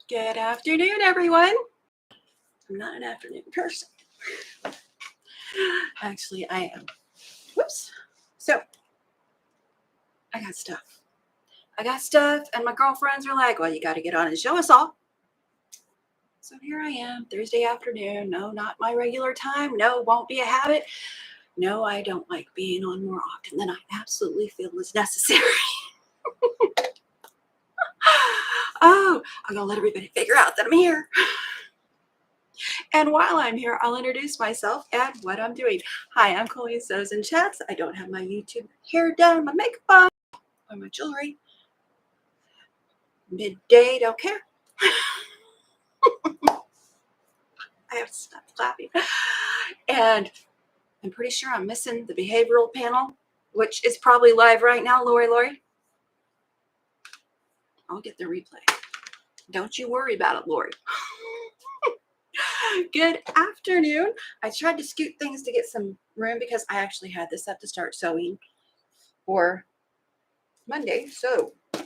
Good afternoon, everyone. I'm not an afternoon person. Actually, I am. Whoops. So, I got stuff. And my girlfriends are like, well, you got to get on and show us all. So here I am, Thursday afternoon. No, not my regular time. No, won't be a habit. No, I don't like being on more often than I absolutely feel is necessary. Oh, I'm going to let everybody figure out that I'm here. And while I'm here, I'll introduce myself and what I'm doing. Hi, I'm Coleen Sews and Chats. I don't have my YouTube hair done, my makeup on, or my jewelry. Midday, don't care. I have to stop clapping. And I'm pretty sure I'm missing the behavioral panel, which is probably live right now. Lori. I'll get the replay. Don't you worry about it, Lori. Good afternoon. I tried to scoot things to get some room because I actually had this up to start sewing for Monday. So I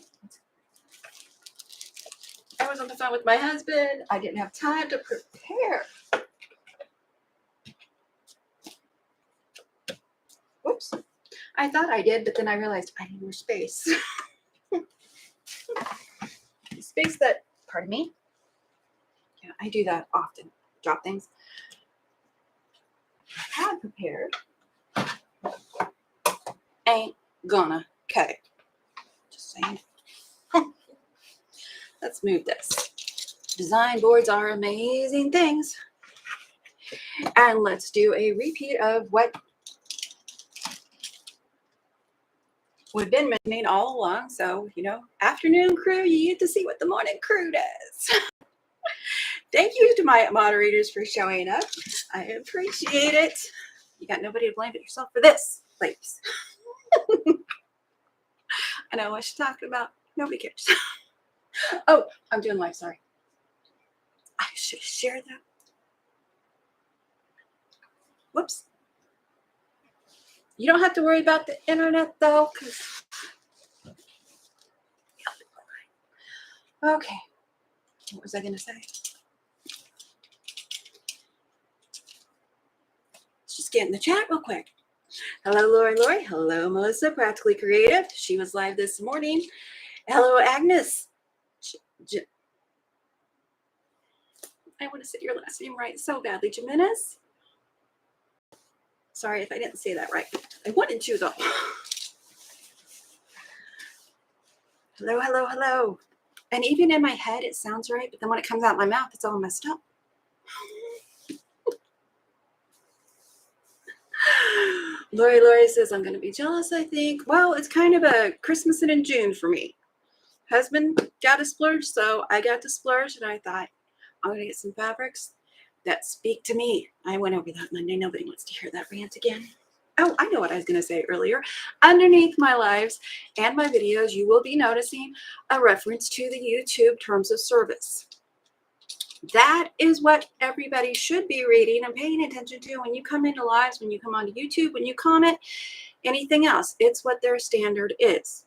was on the phone with my husband. I didn't have time to prepare. Whoops. I thought I did, but then I realized I need more space. Space that, pardon me. Yeah, I do that often. Drop things. I had prepared. Ain't gonna cut it. Just saying. Let's move this. Design boards are amazing things. And let's do a repeat of what we've been mentioning all along. So, afternoon crew, you get to see what the morning crew does. Thank you to my moderators for showing up. I appreciate it. You got nobody to blame but yourself for this, ladies. I know what she's talking about. Nobody cares. Oh, I'm doing live. Sorry. I should share that. Whoops. You don't have to worry about the internet, though, because... Okay. What was I going to say? Let's just get in the chat real quick. Hello, Lori. Hello, Melissa, Practically Creative. She was live this morning. Hello, Agnes. I want to say your last name right so badly. Jimenez. Sorry if I didn't say that right. I wanted to, though. Hello. And even in my head, it sounds right, but then when it comes out my mouth, it's all messed up. Lori says, I'm going to be jealous, I think. Well, it's kind of a Christmas and in June for me. Husband got to splurge, so I got to splurge, and I thought, I'm going to get some fabrics that speak to me. I went over that Monday. Nobody wants to hear that rant again. Oh, I know what I was going to say earlier. Underneath my lives and my videos, you will be noticing a reference to the YouTube terms of service. That is what everybody should be reading and paying attention to when you come into lives, when you come onto YouTube, when you comment, anything else. It's what their standard is.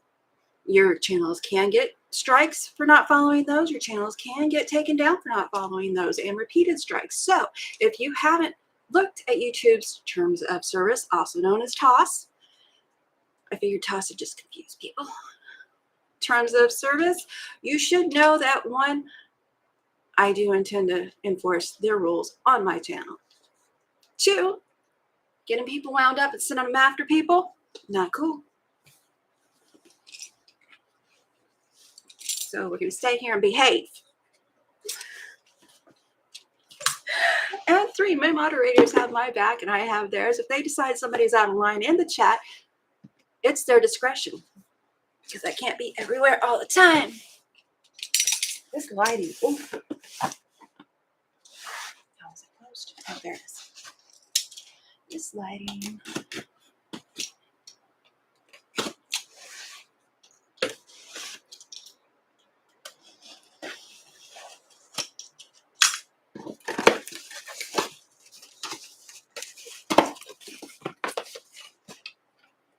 Your channels can get strikes for not following those. Your channels can get taken down for not following those and repeated strikes. So if you haven't looked at YouTube's terms of service, also known as TOS, I figured TOS would just confuse people. Terms of service, you should know that one, I do intend to enforce their rules on my channel. 2, getting people wound up and sending them after people, not cool. So we're going to stay here and behave. And 3, my moderators have my back and I have theirs. If they decide somebody's out of line in the chat, it's their discretion because I can't be everywhere all the time. This lighting. Ooh. How is it closed? Oh, there it is. This lighting.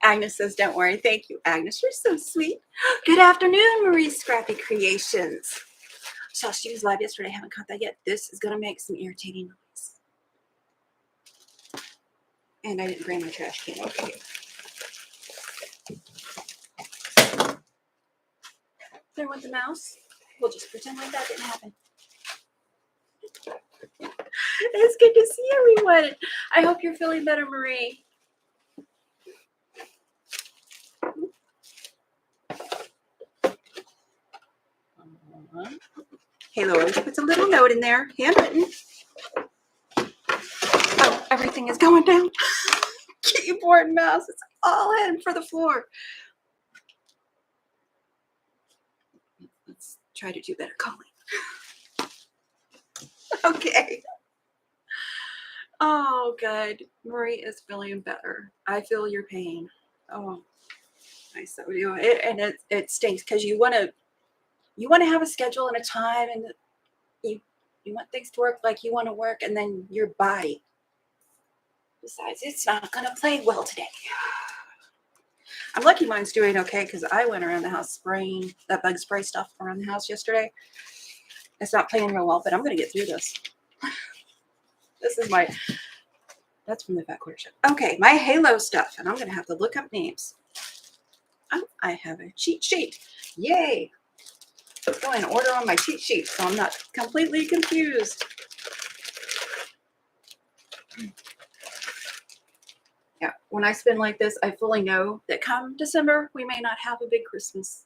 Agnes says, don't worry. Thank you, Agnes. You're so sweet. Good afternoon, Marie Scrappy Creations. Saw she was live yesterday. I haven't caught that yet. This is going to make some irritating noise. And I didn't bring my trash can over here. There went the mouse. We'll just pretend like that didn't happen. It's good to see everyone. I hope you're feeling better, Marie. Hey, Lord, puts a little note in there, handwritten. Oh, everything is going down. Keyboard and mouse, it's all heading for the floor. Let's try to do better, Coleen. Okay. Oh, good. Marie is feeling better. I feel your pain. Oh, I so do. And it stinks because you want to have a schedule and a time, and you want things to work like you want to work, and then your body decides it's not going to play well today. I'm lucky mine's doing okay because I went around the house spraying that bug spray stuff around the house yesterday. It's not playing real well, but I'm going to get through this. This is that's from the Fat Quarter Show. Okay, my Halo stuff, and I'm going to have to look up names. Oh, I have a cheat sheet. Yay! Go in order on my cheat sheet so I'm not completely confused. Yeah, when I spin like this, I fully know that come December, we may not have a big Christmas.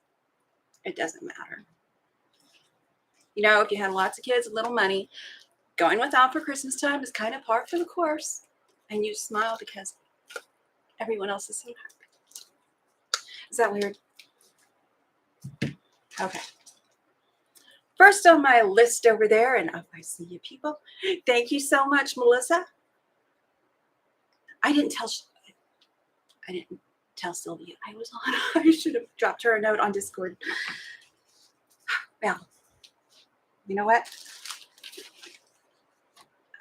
It doesn't matter. You know, if you had lots of kids and little money, going without for Christmas time is kind of par for the course. And you smile because everyone else is so happy. Is that weird? Okay. First on my list over there, and I see you people. Thank you so much, Melissa. I didn't tell Sylvia I was on. I should have dropped her a note on Discord. Well, you know what?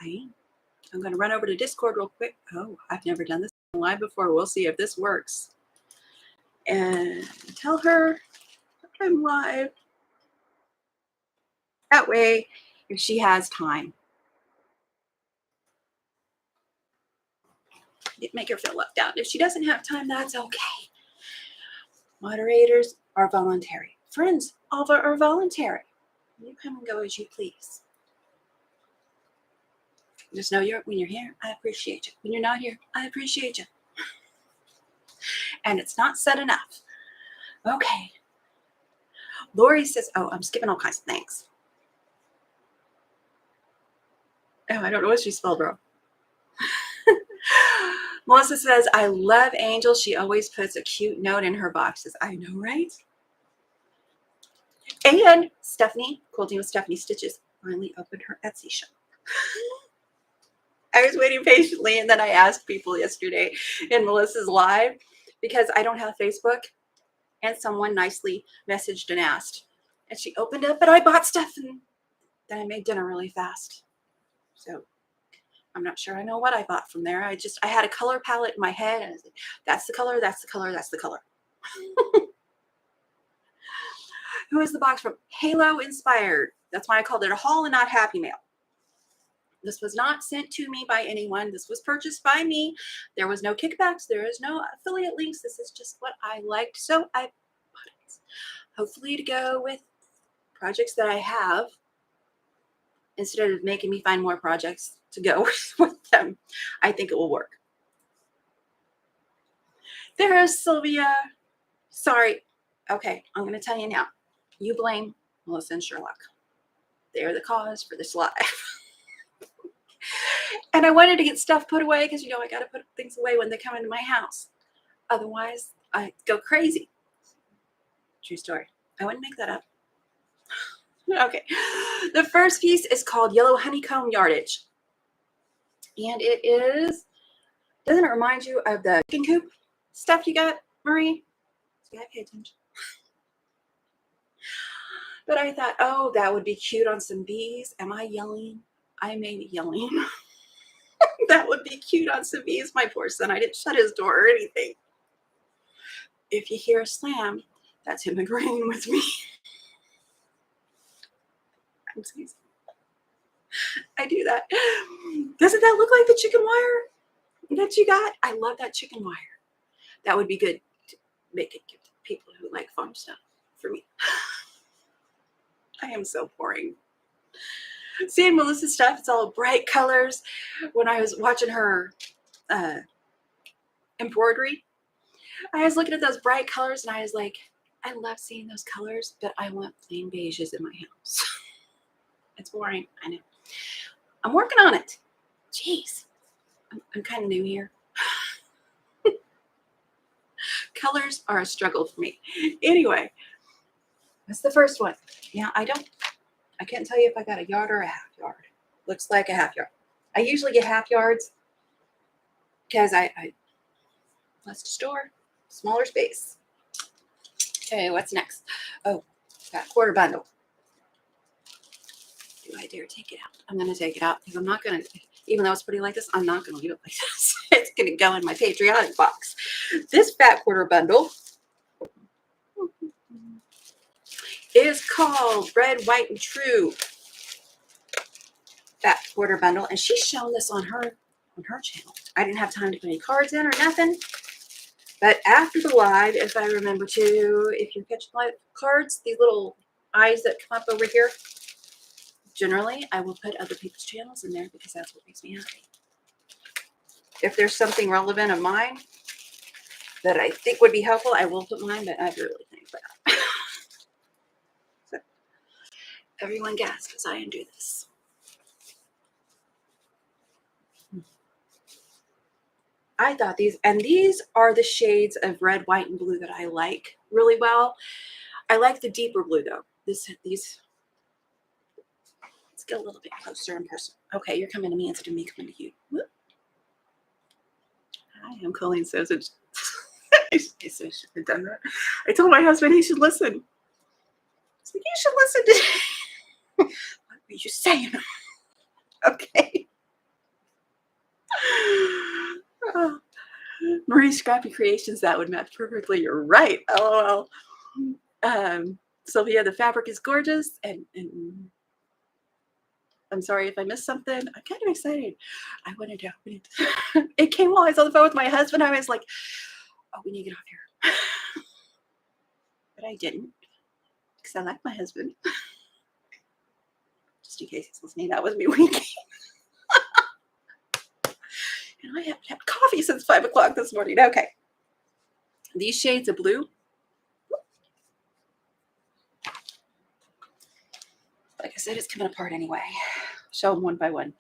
I'm going to run over to Discord real quick. Oh, I've never done this live before. We'll see if this works. And tell her I'm live. That way, if she has time, make her feel left out. If she doesn't have time, that's okay. Moderators are voluntary. Friends are voluntary. You come and go as you please. Just know when you're here, I appreciate you. When you're not here, I appreciate you. And it's not said enough. Okay. Lori says, oh, I'm skipping all kinds of things. Oh, I don't know what she spelled wrong. Melissa says, I love Angel. She always puts a cute note in her boxes. I know, right? And Stephanie, Quilting with Stephanie Stitches, finally opened her Etsy shop. I was waiting patiently, and then I asked people yesterday in Melissa's live because I don't have Facebook, and someone nicely messaged and asked. And she opened up, and I bought stuff, and then I made dinner really fast. So I'm not sure I know what I bought from there. I had a color palette in my head, and I was like, that's the color, that's the color, that's the color. Who is the box from? Halo Inspired. That's why I called it a haul and not Happy Mail. This was not sent to me by anyone. This was purchased by me. There was no kickbacks. There is no affiliate links. This is just what I liked, so I bought it. Hopefully to go with projects that I have instead of making me find more projects to go with them. I think it will work. There's Sylvia. Sorry. Okay, I'm going to tell you now. You blame Melissa and Sherlock. They're the cause for this live. And I wanted to get stuff put away because, I got to put things away when they come into my house. Otherwise, I go crazy. True story. I wouldn't make that up. Okay. The first piece is called Yellow Honeycomb Yardage. And doesn't it remind you of the chicken coop stuff you got, Marie? You gotta pay attention. But I thought, oh, that would be cute on some bees. Am I yelling? I may be yelling. That would be cute on some bees. My poor son, I didn't shut his door or anything. If you hear a slam, that's him agreeing with me. I'm sneezing. I do that. Doesn't that look like the chicken wire that you got? I love that chicken wire. That would be good to make it give to people who like farm stuff for me. I am so boring. Seeing Melissa's stuff, it's all bright colors. When I was watching her embroidery, I was looking at those bright colors and I was like, I love seeing those colors, but I want plain beiges in my house. It's boring, I know. I'm working on it. Jeez, I'm kind of new here. Colors are a struggle for me. Anyway, that's the first one. Yeah, I can't tell you if I got a yard or a half yard. Looks like a half yard. I usually get half yards because I less to store, smaller space. Okay, what's next? Oh, got a quarter bundle. Do I dare take it out? I'm going to take it out because I'm not going to, even though it's pretty like this, I'm not going to leave it like this. It's going to go in my patriotic box. This fat quarter bundle is called Red, White, and True Fat Quarter Bundle, and she's shown this on her channel. I didn't have time to put any cards in or nothing, but after the live, if I remember to, if you're catching live cards, these little eyes that come up over here, generally I will put other people's channels in there because that's what makes me happy. If there's something relevant of mine that I think would be helpful, I will put mine, but I really think that. So, everyone gasp as I undo this. I thought these are the shades of red, white, and blue that I like really well. I like the deeper blue though. These, let's get a little bit closer in person. Okay, you're coming to me instead of me coming to you. Whoop. I am Coleen Sausage. I should have done that. I told my husband he should listen. He's like, you should listen to what were you saying? Okay. Oh. Marie Scrappy Creations, that would match perfectly. You're right. LOL. Sylvia, the fabric is gorgeous, and I'm sorry if I missed something. I'm kind of excited. I wanted to open it. It came while I was on the phone with my husband. I was like, oh, we need to get off here. But I didn't, because I like my husband. Just in case he's listening, that was me winking. And I haven't had coffee since 5 o'clock this morning. Okay. These shades of blue. Like I said, it's coming apart anyway. Show them one by one.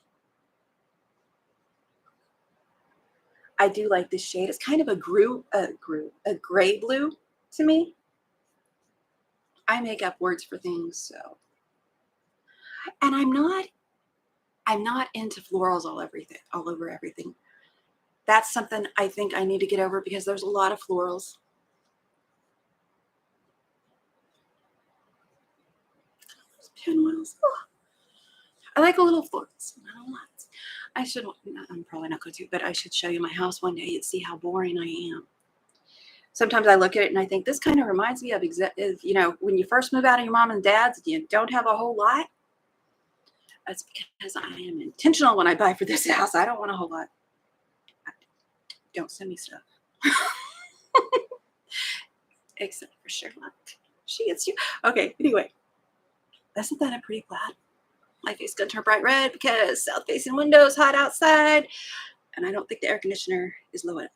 I do like this shade. It's kind of a gray blue to me. I make up words for things, so. And I'm not into florals all over everything. That's something I think I need to get over because there's a lot of florals. Pinwheels. Oh. I like a little florals. I don't like. I'm probably not going to, but I should show you my house one day. You'd see how boring I am. Sometimes I look at it and I think this kind of reminds me of, you know, when you first move out of your mom and dad's, you don't have a whole lot. That's because I am intentional when I buy for this house. I don't want a whole lot. Don't send me stuff. Except for Sherlock. She gets you. Okay, anyway. Isn't that a pretty plaid? My face going to turn bright red because south-facing windows, hot outside. And I don't think the air conditioner is low enough.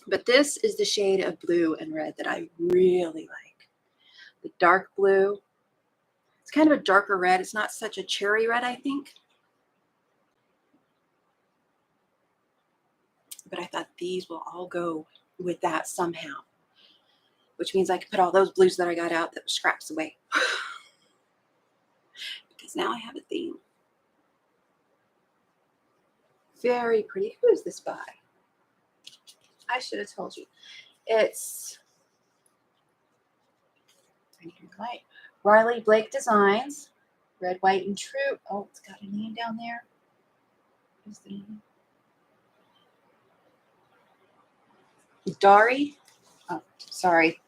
But this is the shade of blue and red that I really like. The dark blue. It's kind of a darker red. It's not such a cherry red, I think. But I thought these will all go with that somehow. Which means I can put all those blues that I got out that were scraps away. Because now I have a theme. Very pretty. Who is this by? I should have told you. It's light. Riley Blake Designs. Red, White, and True. Oh, it's got a name down there. Who's the name? Dari. Oh, sorry.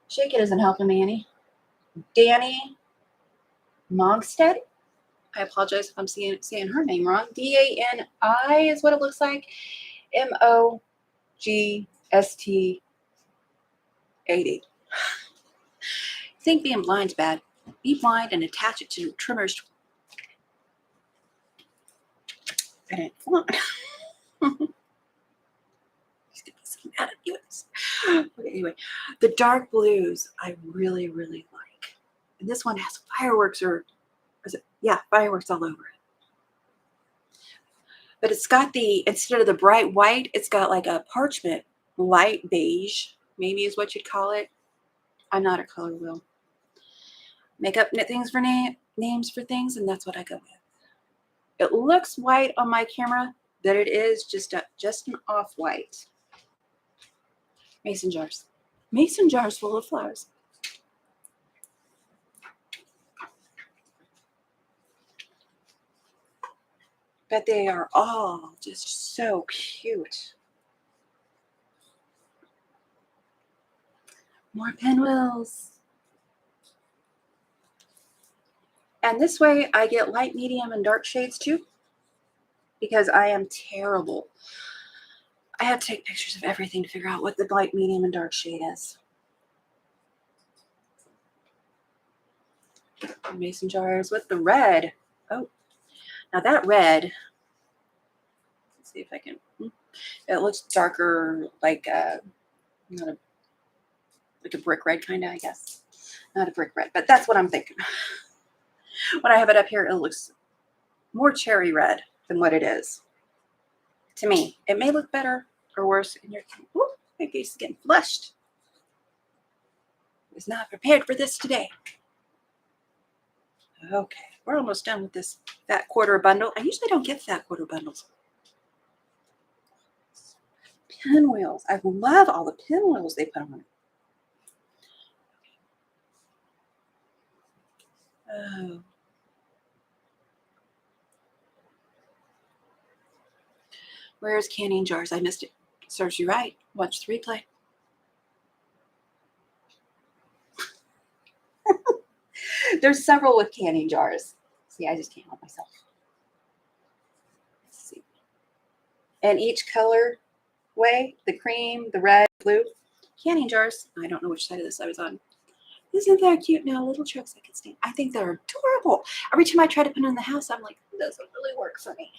Shake it isn't helping me any. Danny Mogstead. I apologize if I'm saying her name wrong. Dani is what it looks like. Mogst80. Think being blind's bad. Be blind and attach it to trimmers. I didn't want. He's gonna be so mad at me with this. Okay, anyway, the dark blues I really, really like. And this one has fireworks, or is it? Yeah, fireworks all over it. But it's got the, instead of the bright white, it's got like a parchment light beige, maybe is what you'd call it. I'm not a color wheel. Make up things for names for things, and that's what I go with. It looks white on my camera, but it is just an off-white. Mason jars. Mason jars full of flowers. But they are all just so cute. More pinwheels. And this way I get light, medium, and dark shades too, because I am terrible. I have to take pictures of everything to figure out what the light, medium, and dark shade is. Mason jars with the red. Oh, now that red, let's see if I can, it looks darker, like not a, like a brick red kind of, I guess. Not a brick red, but that's what I'm thinking. When I have it up here, it looks more cherry red than what it is. To me, it may look better or worse in your, my face is getting flushed. I was not prepared for this today. Okay, we're almost done with this fat quarter bundle. I usually don't get fat quarter bundles. Pinwheels. I love all the pinwheels they put on it. Oh. Where's canning jars? I missed it. Serves you right. Watch the replay. There's several with canning jars. See, I just can't help myself. Let's see. And each color way, the cream, the red, blue, canning jars. I don't know which side of this I was on. Isn't that cute now? Little trucks I can stand. I think they're adorable. Every time I try to put them in the house, I'm like, it doesn't really work for me.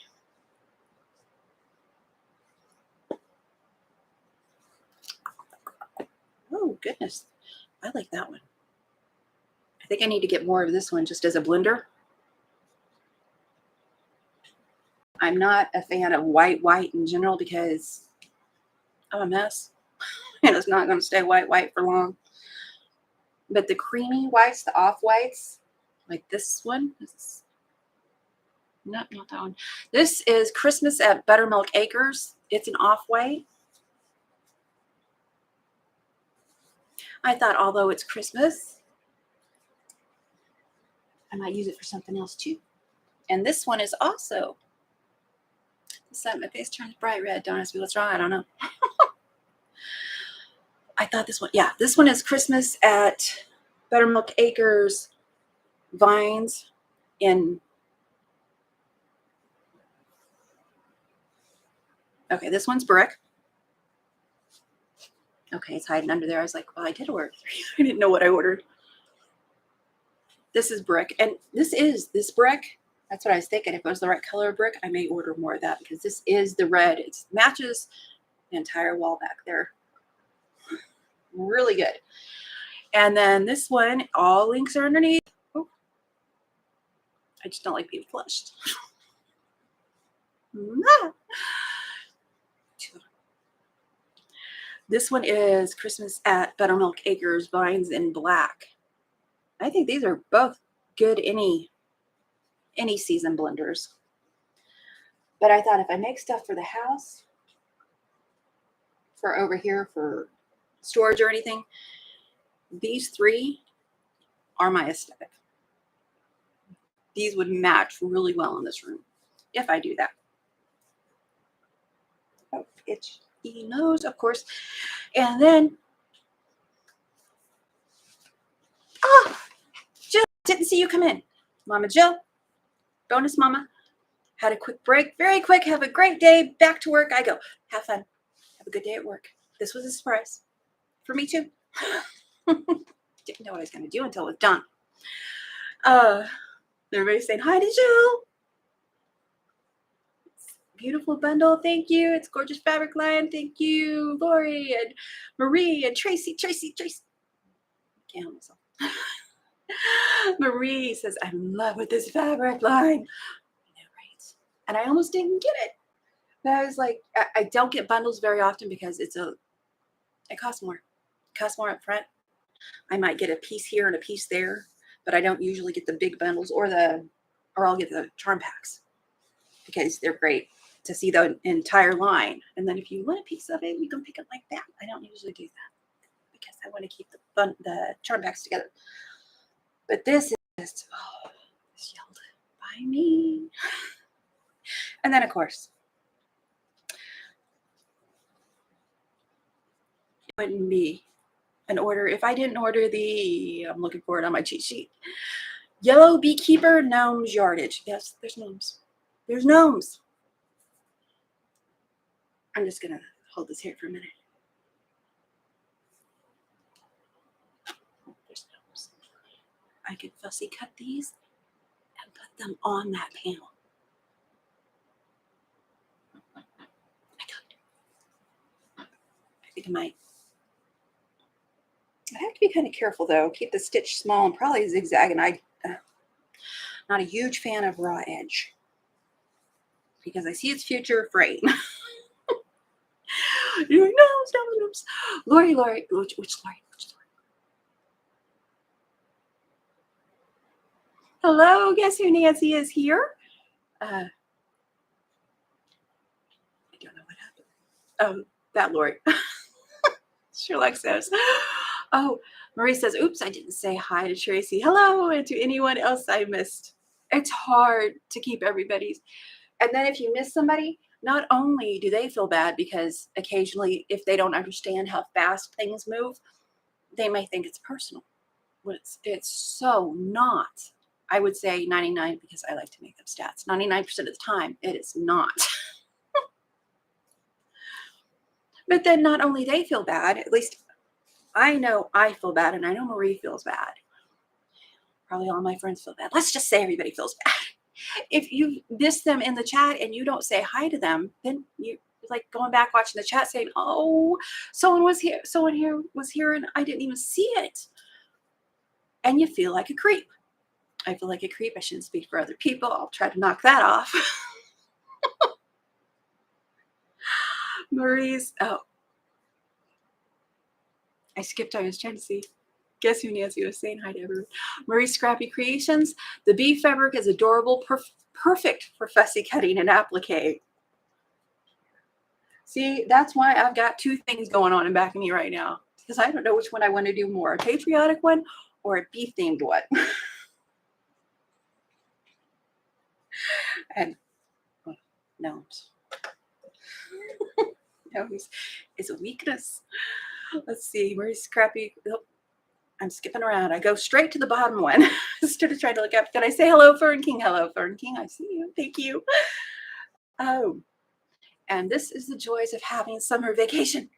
Oh, goodness. I like that one. I think I need to get more of this one just as a blender. I'm not a fan of white in general because I'm a mess. And it's not going to stay white for long. But the creamy whites, the off whites, like this one. Not that one. This is Christmas at Buttermilk Acres. It's an off white. I thought, although it's Christmas, I might use it for something else too. And this one is also, my face turns bright red. Don't ask me what's wrong. I don't know. I thought this one, yeah, this one is Christmas at Buttermilk Acres Vines in, okay, this one's brick. Okay, it's hiding under there. I was like, well, I did order 3. I didn't know what I ordered. This is brick. And this brick. That's what I was thinking. If it was the right color of brick, I may order more of that because this is the red. It matches the entire wall back there. Really good. And then this one, all links are underneath. Oh, I just don't like being flushed. This one is Christmas at Buttermilk Acres Vines in black. I think these are both good any season blenders. But I thought if I make stuff for the house, for over here for storage or anything, these 3 are my aesthetic. These would match really well in this room if I do that. Oh, itchy nose, of course. And then, oh, just didn't see you come in. Mama Jill, bonus mama, had a quick break, very quick. Have a great day. Back to work I go. Have fun. Have a good day at work. This was a surprise for me too. Didn't know what I was going to do until it was done. Everybody's saying hi to Jill. Beautiful bundle, thank you. It's gorgeous fabric line, thank you. Lori and Marie and Tracy. Can't help myself. Marie says, I'm in love with this fabric line. I know, right? And I almost didn't get it. But I was like, I don't get bundles very often because it costs more. It costs more up front. I might get a piece here and a piece there, but I don't usually get the big bundles or I'll get the charm packs because they're great to see the entire line. And then if you want a piece of it, you can pick it like that. I don't usually do that because I want to keep the charm packs together. But this is just, it's yelled by me. And then, of course, it wouldn't be an order if I didn't order I'm looking for it on my cheat sheet. Yellow Beekeeper Gnomes Yardage. Yes, there's gnomes. There's gnomes. I'm just going to hold this here for a minute. There's gnomes. I could fussy cut these and put them on that panel. I think I might. I have to be kind of careful though. Keep the stitch small and probably zigzag. And I'm not a huge fan of raw edge because I see its future fraying. You're like, no. Lori, which Lori? Hello, guess who Nancy is here? I don't know what happened. Oh, that Lori. Sherlock says. Oh, Marie says, oops, I didn't say hi to Tracy. Hello, and to anyone else I missed. It's hard to keep everybody's. And then if you miss somebody, not only do they feel bad because occasionally if they don't understand how fast things move, they may think it's personal. But it's so not. I would say 99 because I like to make up stats. 99% of the time, it is not. But then not only they feel bad, at least I know I feel bad and I know Marie feels bad. Probably all my friends feel bad. Let's just say everybody feels bad. If you miss them in the chat and you don't say hi to them, then you like going back watching the chat saying, oh, someone was here and I didn't even see it. And you feel like a creep. I feel like a creep. I shouldn't speak for other people. I'll try to knock that off. Marie's, I skipped. I was trying to see. Guess who Nancy was saying hi to everyone. Marie's Scrappy Creations. The bee fabric is adorable, perfect for fussy cutting and applique. See, that's why I've got two things going on in back of me right now. Because I don't know which one I want to do more, a patriotic one or a bee-themed one. And gnomes. Gnomes is a weakness. Let's see, where's Scrappy? Oh, I'm skipping around. I go straight to the bottom one instead of trying to look up. Did I say hello, Fern King? Hello, Fern King. I see you. Thank you. Oh, and this is the joys of having summer vacation.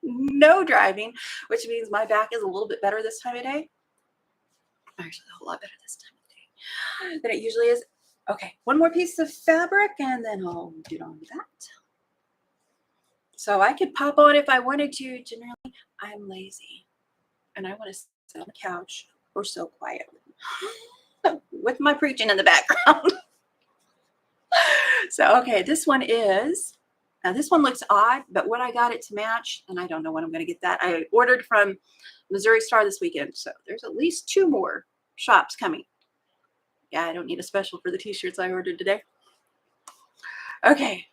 No driving, which means my back is a little bit better this time of day. Actually, a whole lot better this time of day than it usually is. Okay, one more piece of fabric and then I'll get on with that. So I could pop on if I wanted to. Generally, I'm lazy and I want to sit on the couch or so quietly with my preaching in the background. So, okay, this one is, now this one looks odd, but what I got it to match, and I don't know when I'm going to get that. I ordered from Missouri Star this weekend, so there's at least 2 more shops coming. Yeah, I don't need a special for the t-shirts I ordered today. Okay,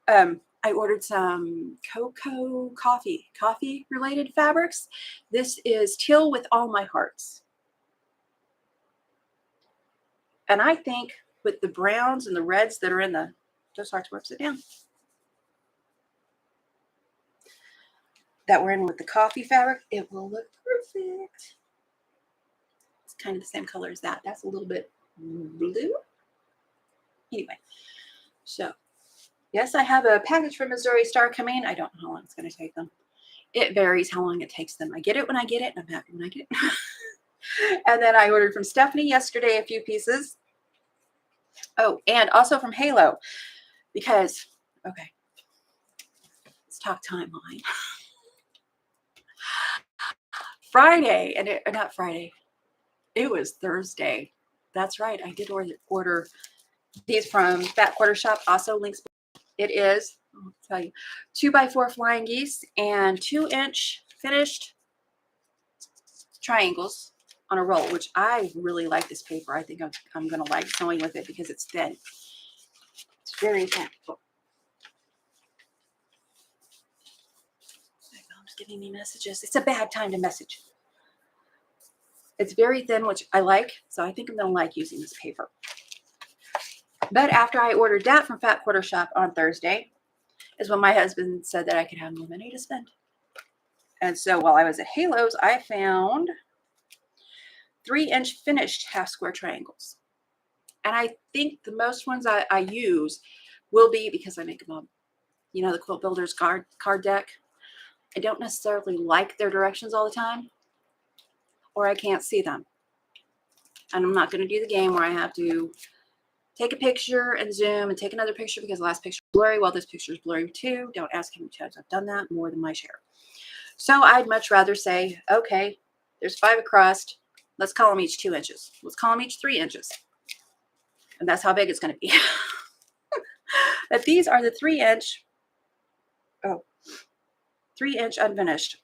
I ordered some cocoa coffee related fabrics. This is Teal with All My Hearts. And I think with the browns and the reds that are in those hearts were upside down, that we're in with the coffee fabric, it will look perfect. It's kind of the same color as that. That's a little bit blue. Anyway, so yes, I have a package from Missouri Star coming. I don't know how long it's going to take them. It varies how long it takes them. I get it when I get it, and I'm happy when I get it. And then I ordered from Stephanie yesterday a few pieces. Oh, and also from Halo, because, okay, let's talk timeline. Friday, and not Friday, it was Thursday. That's right. I did order these from Fat Quarter Shop. Also links. It is, I'll tell you, 2x4 flying geese and 2-inch finished triangles on a roll, which I really like this paper. I think I'm going to like sewing with it because it's thin. It's very thin. Oh. My phone's giving me messages. It's a bad time to message. It's very thin, which I like, so I think I'm going to like using this paper. But after I ordered that from Fat Quarter Shop on Thursday is when my husband said that I could have more money to spend. And so while I was at Halos, I found 3-inch finished half square triangles. And I think the most ones I use will be, because I make them up, you know, the Quilt Builders card deck. I don't necessarily like their directions all the time, or I can't see them. And I'm not going to do the game where I have to take a picture and zoom and take another picture because the last picture is blurry. Well, this picture is blurry too. Don't ask how many times I've done that, more than my share. So I'd much rather say, okay, there's 5 across. Let's call them each 2 inches. Let's call them each 3 inches. And that's how big it's going to be. But these are the 3-inch, 3-inch unfinished.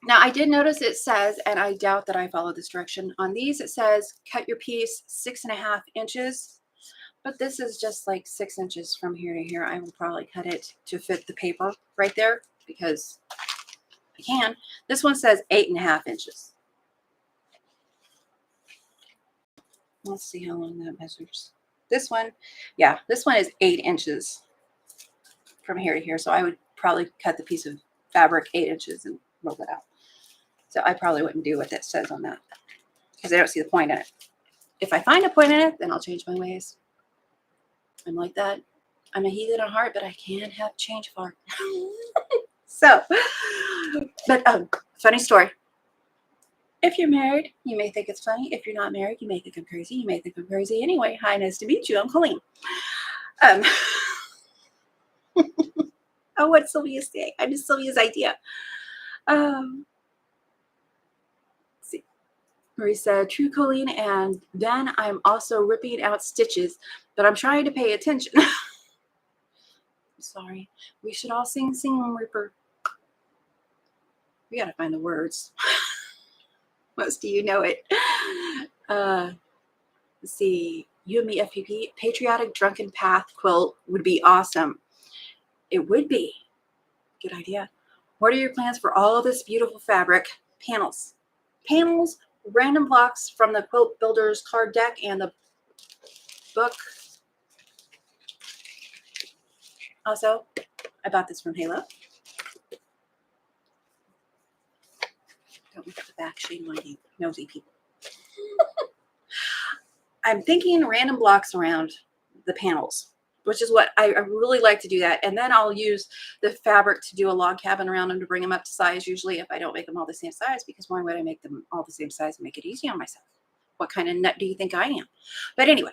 Now, I did notice it says, and I doubt that I follow this direction, on these it says cut your piece 6.5 inches, but this is just like 6 inches from here to here. I will probably cut it to fit the paper right there because I can. This one says 8.5 inches. Let's see how long that measures. This one, yeah, this one is 8 inches from here to here, so I would probably cut the piece of fabric 8 inches and roll it out. So I probably wouldn't do what that says on that because I don't see the point in it. If I find a point in it, then I'll change my ways. I'm like that. I'm a heathen at heart, but I can have change of heart. So, but funny story. If you're married, you may think it's funny. If you're not married, you may think I'm crazy. You may think I'm crazy anyway. Hi, nice to meet you. I'm Coleen. Oh, what did Sylvia say? I missed Sylvia's idea. See, Marie said, true, Coleen, and then I'm also ripping out stitches, but I'm trying to pay attention. I'm sorry. We should all sing Ripper. We got to find the words. Most of you know it. Let's see. You and me, FPP. Patriotic Drunken Path quilt would be awesome. It would be. Good idea. What are your plans for all of this beautiful fabric? Panels. Panels, random blocks from the Quilt Builders card deck and the book. Also, I bought this from Halo. Don't look at the back, shame on you, nosy people. I'm thinking random blocks around the panels, which is what I really like to do that. And then I'll use the fabric to do a log cabin around them to bring them up to size, usually if I don't make them all the same size, because why would I make them all the same size and make it easy on myself? What kind of nut do you think I am? But anyway.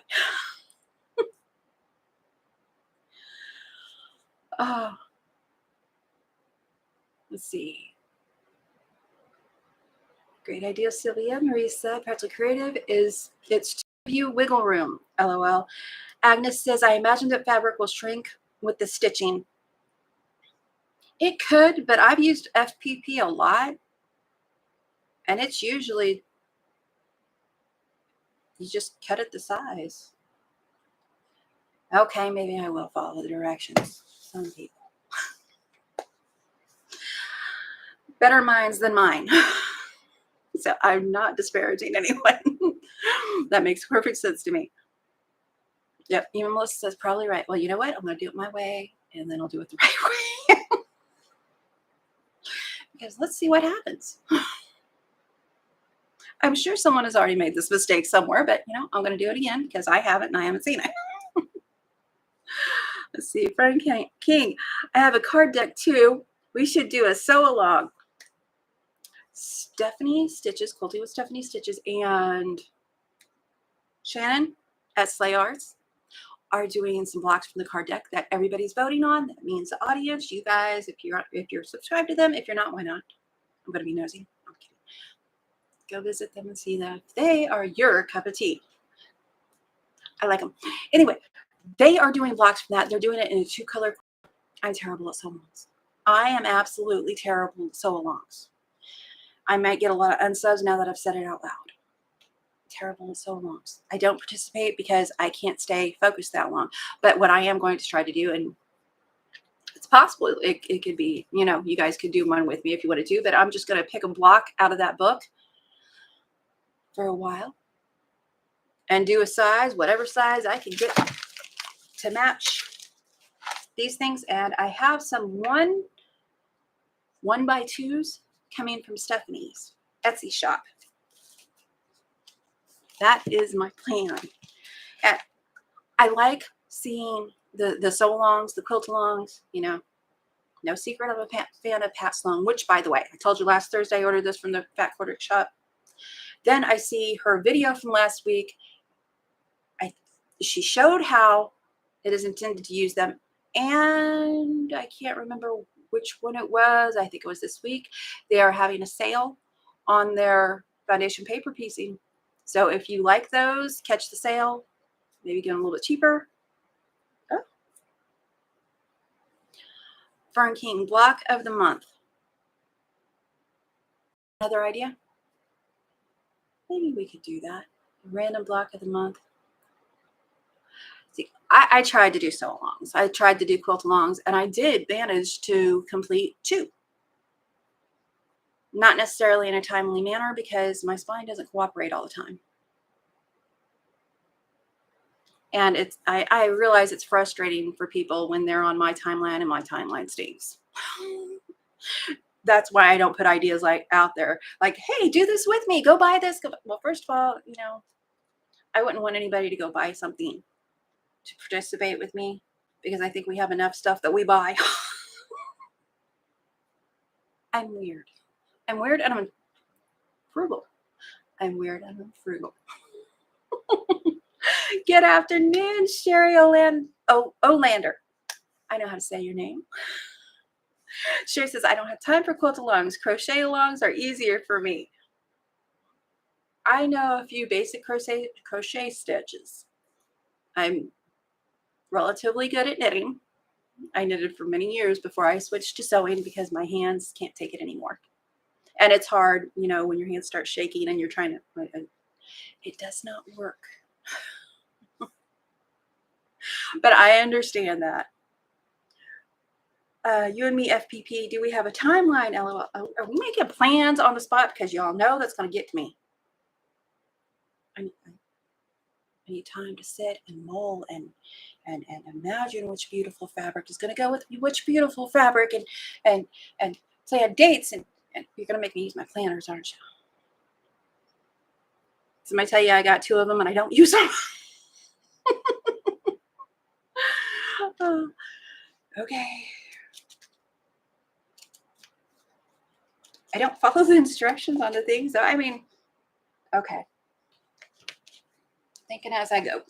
Let's see. Great idea, Sylvia. Marie said, Practically Creative is its view wiggle room. LOL. Agnes says, I imagine that fabric will shrink with the stitching. It could, but I've used FPP a lot. And it's usually, you just cut it the size. Okay, maybe I will follow the directions. Some people. Better minds than mine. So I'm not disparaging anyone. That makes perfect sense to me. Yep, even Melissa says probably right. Well, you know what? I'm going to do it my way, and then I'll do it the right way. Because let's see what happens. I'm sure someone has already made this mistake somewhere, but I'm going to do it again because I haven't and I haven't seen it. Let's see, Friend King. I have a card deck too. We should do a sew along. Stephanie Stitches, Quilting with Stephanie Stitches, and Shannon at Slay Arts are doing some blocks from the card deck that everybody's voting on. That means the audience, you guys, if you're subscribed to them. If you're not, why not? I'm going to be nosy. I'm kidding. Go visit them and see them. They are your cup of tea. I like them. Anyway, they are doing blocks from that. They're doing it in a 2-color. I'm terrible at sew-alongs. I am absolutely terrible at sew-alongs. I might get a lot of unsubs now that I've said it out loud. Terrible at sew-alongs. I don't participate because I can't stay focused that long. But what I am going to try to do, and it's possible it could be, you guys could do one with me if you want to do, but I'm just going to pick a block out of that book for a while and do a size, whatever size I can get to match these things. And I have some 1x2s coming from Stephanie's Etsy shop. That is my plan. And I like seeing the sew-alongs, the quilt-alongs, No secret I'm a fan of Pat Sloan, which, by the way, I told you last Thursday I ordered this from the Fat Quarter shop. Then I see her video from last week. She showed how it is intended to use them, and I can't remember which one it was. I think it was this week. They are having a sale on their foundation paper piecing. So if you like those, catch the sale. Maybe get them a little bit cheaper. Oh. Fern King, block of the month. Another idea? Maybe we could do that. A random block of the month. See, I tried to do sew-alongs. I tried to do quilt-alongs, and I did manage to complete 2. Not necessarily in a timely manner because my spine doesn't cooperate all the time. And I realize it's frustrating for people when they're on my timeline and my timeline stinks. That's why I don't put ideas out there like, hey, do this with me. Go buy this. Well, first of all, I wouldn't want anybody to go buy something to participate with me because I think we have enough stuff that we buy. I'm weird. I'm weird and I'm frugal. I'm weird and I'm frugal. Good afternoon, Sherry Olander. I know how to say your name. Sherry says, I don't have time for quilt-alongs. Crochet-alongs are easier for me. I know a few basic crochet stitches. I'm relatively good at knitting. I knitted for many years before I switched to sewing because my hands can't take it anymore. And it's hard, when your hands start shaking and you're trying to, it does not work. But I understand that. You and me, FPP, do we have a timeline? LOL. Are we making plans on the spot? Because y'all know that's going to get to me. I need time to sit and mull and imagine which beautiful fabric is going to go with which beautiful fabric and plan dates. And you're going to make me use my planners, aren't you? Somebody tell you I got 2 of them and I don't use them. Oh, okay. I don't follow the instructions on the things. So, okay. Thinking as I go.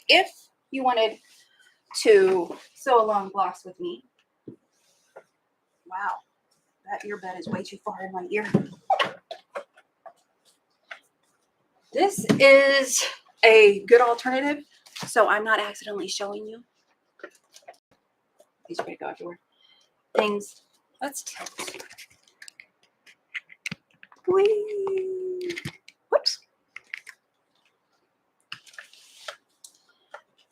If you wanted to sew along blocks with me, wow, that earbud is way too far in my ear. This is a good alternative, so I'm not accidentally showing you. These are going to go everywhere. Things. Let's tilt. Whee! Whoops.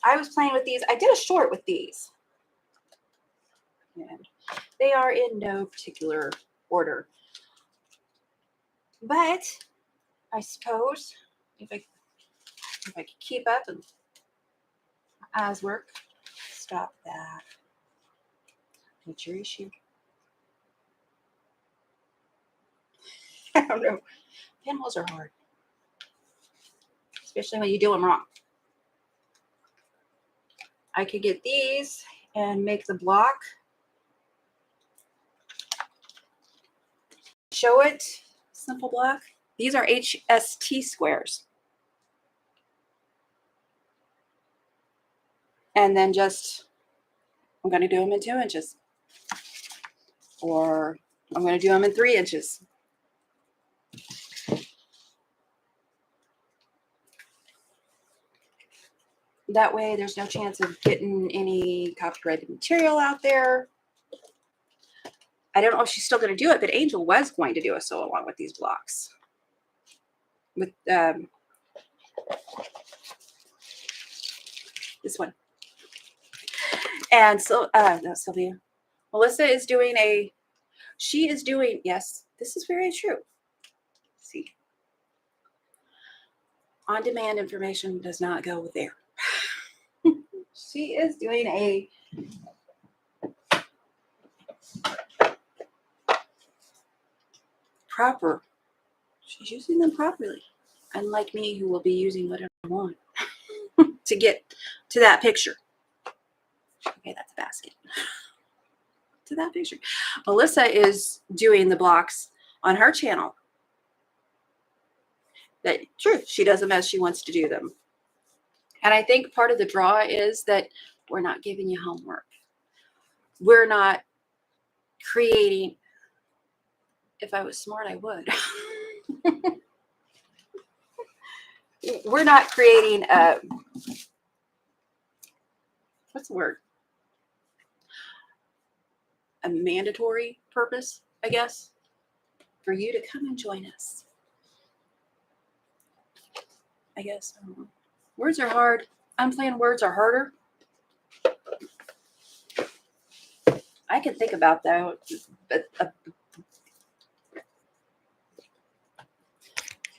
I was playing with these. I did a short with these. And they are in no particular order. But I suppose if I could keep up and my eyes work, stop that. What's your issue? don't know. Pinholes are hard, especially when you do them wrong. I could get these and make the block. Show it. Simple block. These are HST squares. And then just, I'm going to do them in 2 inches. Or I'm going to do them in 3 inches. That way there's no chance of getting any copyrighted material out there. I don't know if she's still going to do it, but Angel was going to do a sew along with these blocks. With this one. And so, no, Sylvia. Melissa is doing yes, this is very true. Let's see. On-demand information does not go there. She is doing a proper. She's using them properly. Unlike me, who will be using whatever I want to get to that picture. Okay, that's a basket. To that picture. Melissa is doing the blocks on her channel. That truth, she does them as she wants to do them. And I think part of the draw is that we're not giving you homework. We're not creating. If I was smart, I would. We're not creating a, what's the word? A mandatory purpose, I guess, for you to come and join us. I guess. I don't know. Words are hard. I'm saying words are harder. I can think about that, but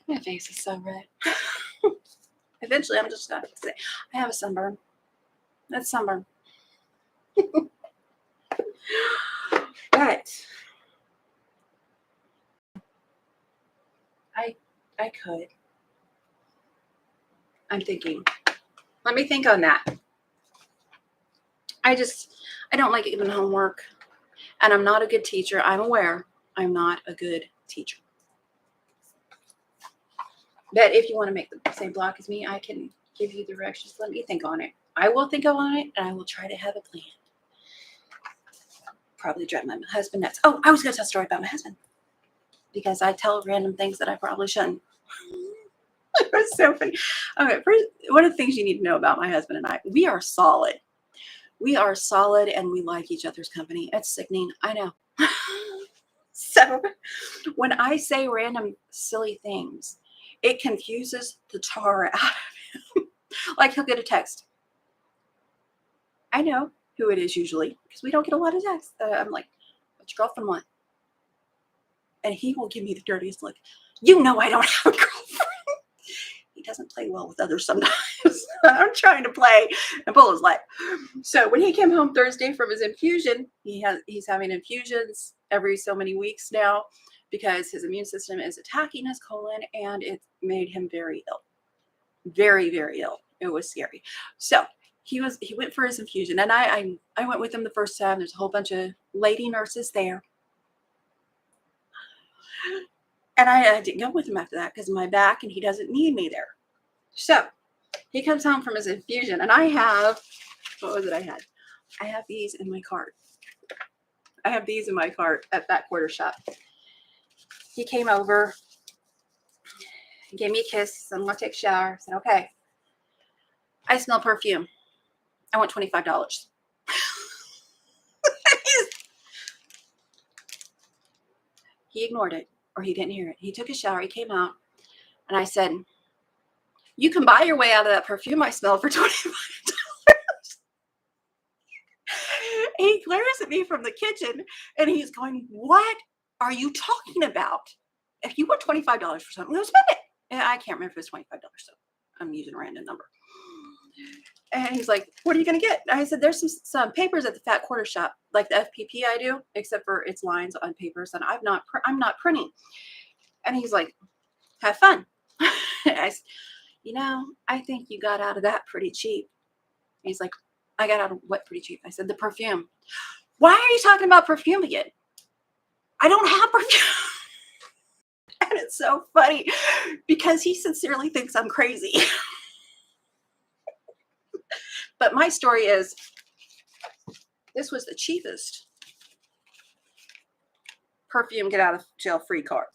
my face is so red. Eventually, I'm just going to say, I have a sunburn. That's sunburn. But I could. I'm thinking. Let me think on that. I don't like giving homework. And I'm not a good teacher. I'm aware I'm not a good teacher. But if you want to make the same block as me, I can give you directions. Let me think on it. I will think on it, and I will try to have a plan. Probably drive my husband nuts. Oh, I was going to tell a story about my husband. Because I tell random things that I probably shouldn't. It was so funny. Okay, first, one of the things you need to know about my husband and I, we are solid. We are solid, and we like each other's company. It's sickening. I know. So when I say random silly things, it confuses the tar out of him. Like he'll get a text. I know who it is usually because we don't get a lot of texts. I'm like, what's your girlfriend want? And he will give me the dirtiest look. You know I don't have a girlfriend. He doesn't play well with others sometimes. I'm trying to play and pull his leg. So when he came home Thursday from his infusion, he's having infusions every so many weeks now because his immune system is attacking his colon, and it made him very ill. Very, very ill. It was scary. So he went for his infusion, and I went with him the first time. There's a whole bunch of lady nurses there. And I didn't go with him after that because of my back, and he doesn't need me there. So he comes home from his infusion, and I have, what was it I had? I have these in my cart. I have these in my cart at that quarter shop. He came over, gave me a kiss. I'm going to take a shower. I said, okay. I smell perfume. I want $25. He ignored it, or he didn't hear it. He took a shower. He came out, and I said, you can buy your way out of that perfume I smell for $25. He glares at me from the kitchen, and he's going, what are you talking about? If you want $25 for something, go spend it. And I can't remember if it's $25, so I'm using a random number. And he's like, what are you going to get? And I said, there's some papers at the fat quarter shop, like the FPP I do, except for it's lines on papers, and I'm not printing. And he's like, have fun. I said, I think you got out of that pretty cheap. He's like, I got out of what pretty cheap? I said, the perfume. Why are you talking about perfume again? I don't have perfume. And it's so funny because he sincerely thinks I'm crazy. But my story is, this was the cheapest perfume get out of jail free card.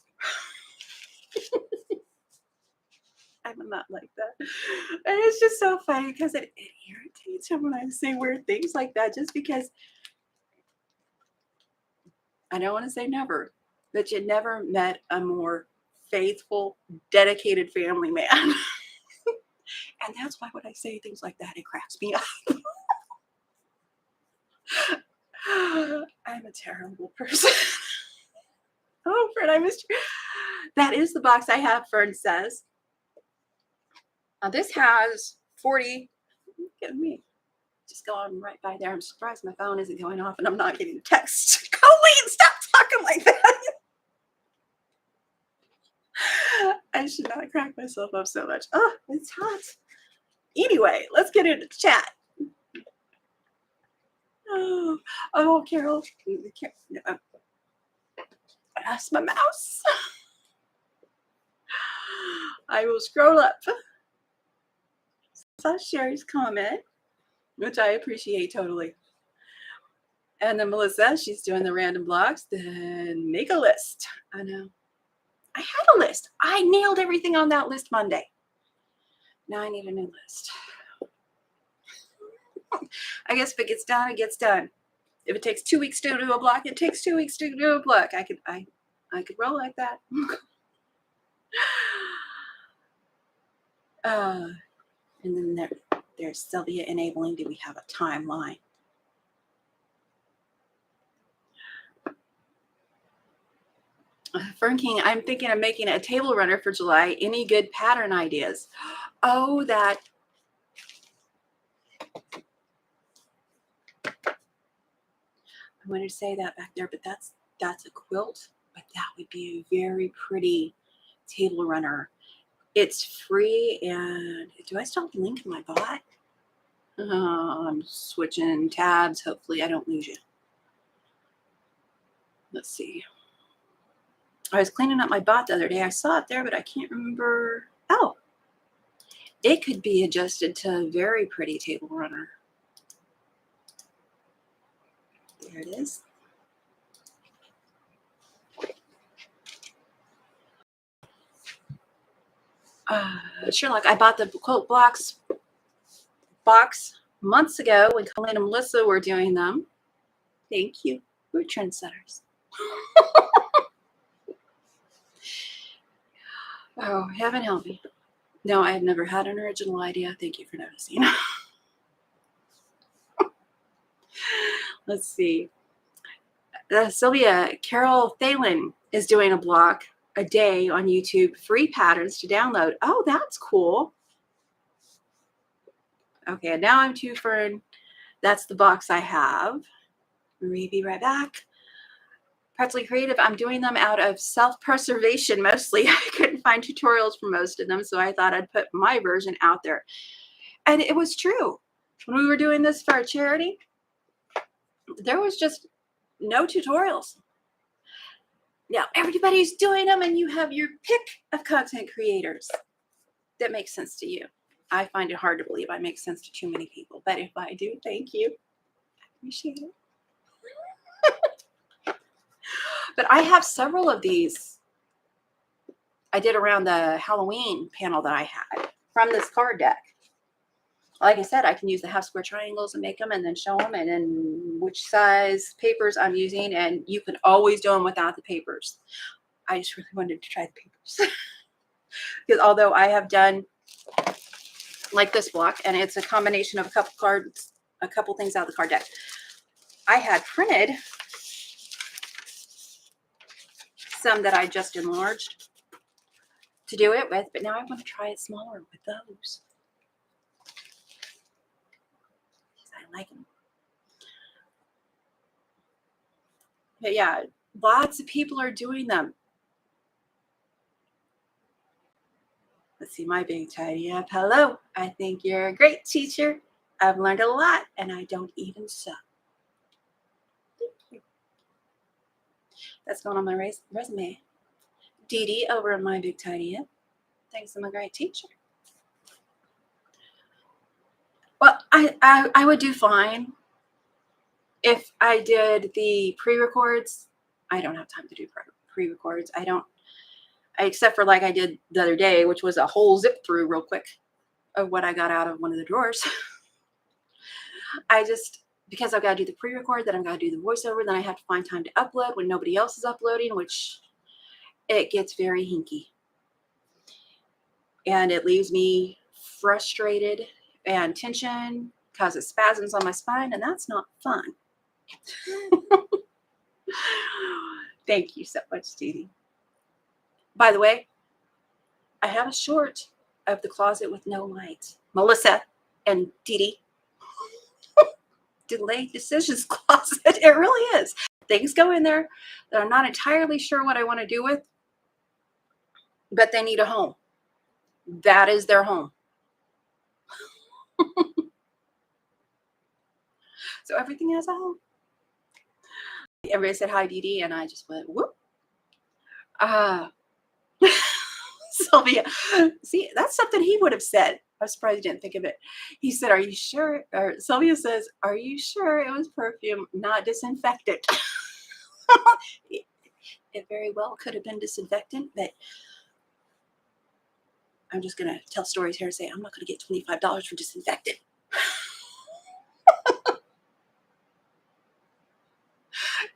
I'm not like that. And it's just so funny because it irritates him when I say weird things like that, just because I don't want to say never, but you never met a more faithful, dedicated family man. And that's why when I say things like that, it cracks me up. I'm a terrible person. Oh, Fred, I missed you. That is the box I have, Fern says. This has 40. Look at me. Just going right by there. I'm surprised my phone isn't going off and I'm not getting a text. Coleen, stop talking like that. I should not crack myself up so much. Oh, it's hot. Anyway, let's get into the chat. Oh, Carol. That's my mouse. I will scroll up. Saw Sherry's comment, which I appreciate totally. And then Melissa, she's doing the random blocks. Then make a list. I know. I had a list. I nailed everything on that list Monday. Now I need a new list. I guess if it gets done, it gets done. If it takes 2 weeks to do a block, it takes 2 weeks to do a block. I could roll like that. And then there's Sylvia enabling. Do we have a timeline? Fern King, I'm thinking of making a table runner for July. Any good pattern ideas? Oh, that. I wanted to say that back there, but that's a quilt. But that would be a very pretty table runner. It's free, and do I still have the link in my bot? I'm switching tabs. Hopefully I don't lose you. Let's see. I was cleaning up my bot the other day. I saw it there, but I can't remember. Oh, it could be adjusted to a very pretty table runner. There it is. Sherlock, I bought the quote box months ago when Coleen and Melissa were doing them. Thank you. We're trendsetters. Oh, heaven help me. No, I have never had an original idea. Thank you for noticing. Let's see. Sylvia, Carol Thalen is doing a block a day on YouTube, free patterns to download. Oh, that's cool. Okay, and now I'm to Fern. That's the box I have. Marie, be right back. Pretzel Creative, I'm doing them out of self-preservation mostly. I couldn't find tutorials for most of them, so I thought I'd put my version out there. And it was true. When we were doing this for our charity, there was just no tutorials. Now everybody's doing them, and you have your pick of content creators that makes sense to you. I find it hard to believe I make sense to too many people, but if I do, thank you. I appreciate it. But I have several of these I did around the Halloween panel that I had from this card deck. Like I said, I can use the half square triangles and make them and then show them and then which size papers I'm using. And you can always do them without the papers. I just really wanted to try the papers. Because although I have done like this block, and it's a combination of a couple cards, a couple things out of the card deck. I had printed some that I just enlarged to do it with, but now I want to try it smaller with those. I like them. But yeah, lots of people are doing them. Let's see, my big tidy up. Hello, I think you're a great teacher. I've learned a lot and I don't even suck. Thank you. That's going on my resume. Dee Dee over at my big tidy up. Thanks, I'm a great teacher. Well, I would do fine if I did the pre-records. I don't have time to do pre-records. Except for like I did the other day, which was a whole zip through real quick of what I got out of one of the drawers. Because I've got to do the pre-record, then I've got to do the voiceover, then I have to find time to upload when nobody else is uploading, which it gets very hinky. And it leaves me frustrated and tension, causes spasms on my spine, and that's not fun. Thank you so much, Dee Dee. By the way, I have a short of the closet with no light. Melissa and Dee Dee. Delayed decisions closet. It really is. Things go in there that I'm not entirely sure what I want to do with, but they need a home. That is their home. So everything has a home. Everybody said hi, Dee Dee, and I just went, whoop. Sylvia, see, that's something he would have said. I'm surprised he didn't think of it. He said, are you sure? Or Sylvia says, are you sure it was perfume, not disinfectant? It very well could have been disinfectant, but I'm just going to tell stories here and say, I'm not going to get $25 for disinfectant.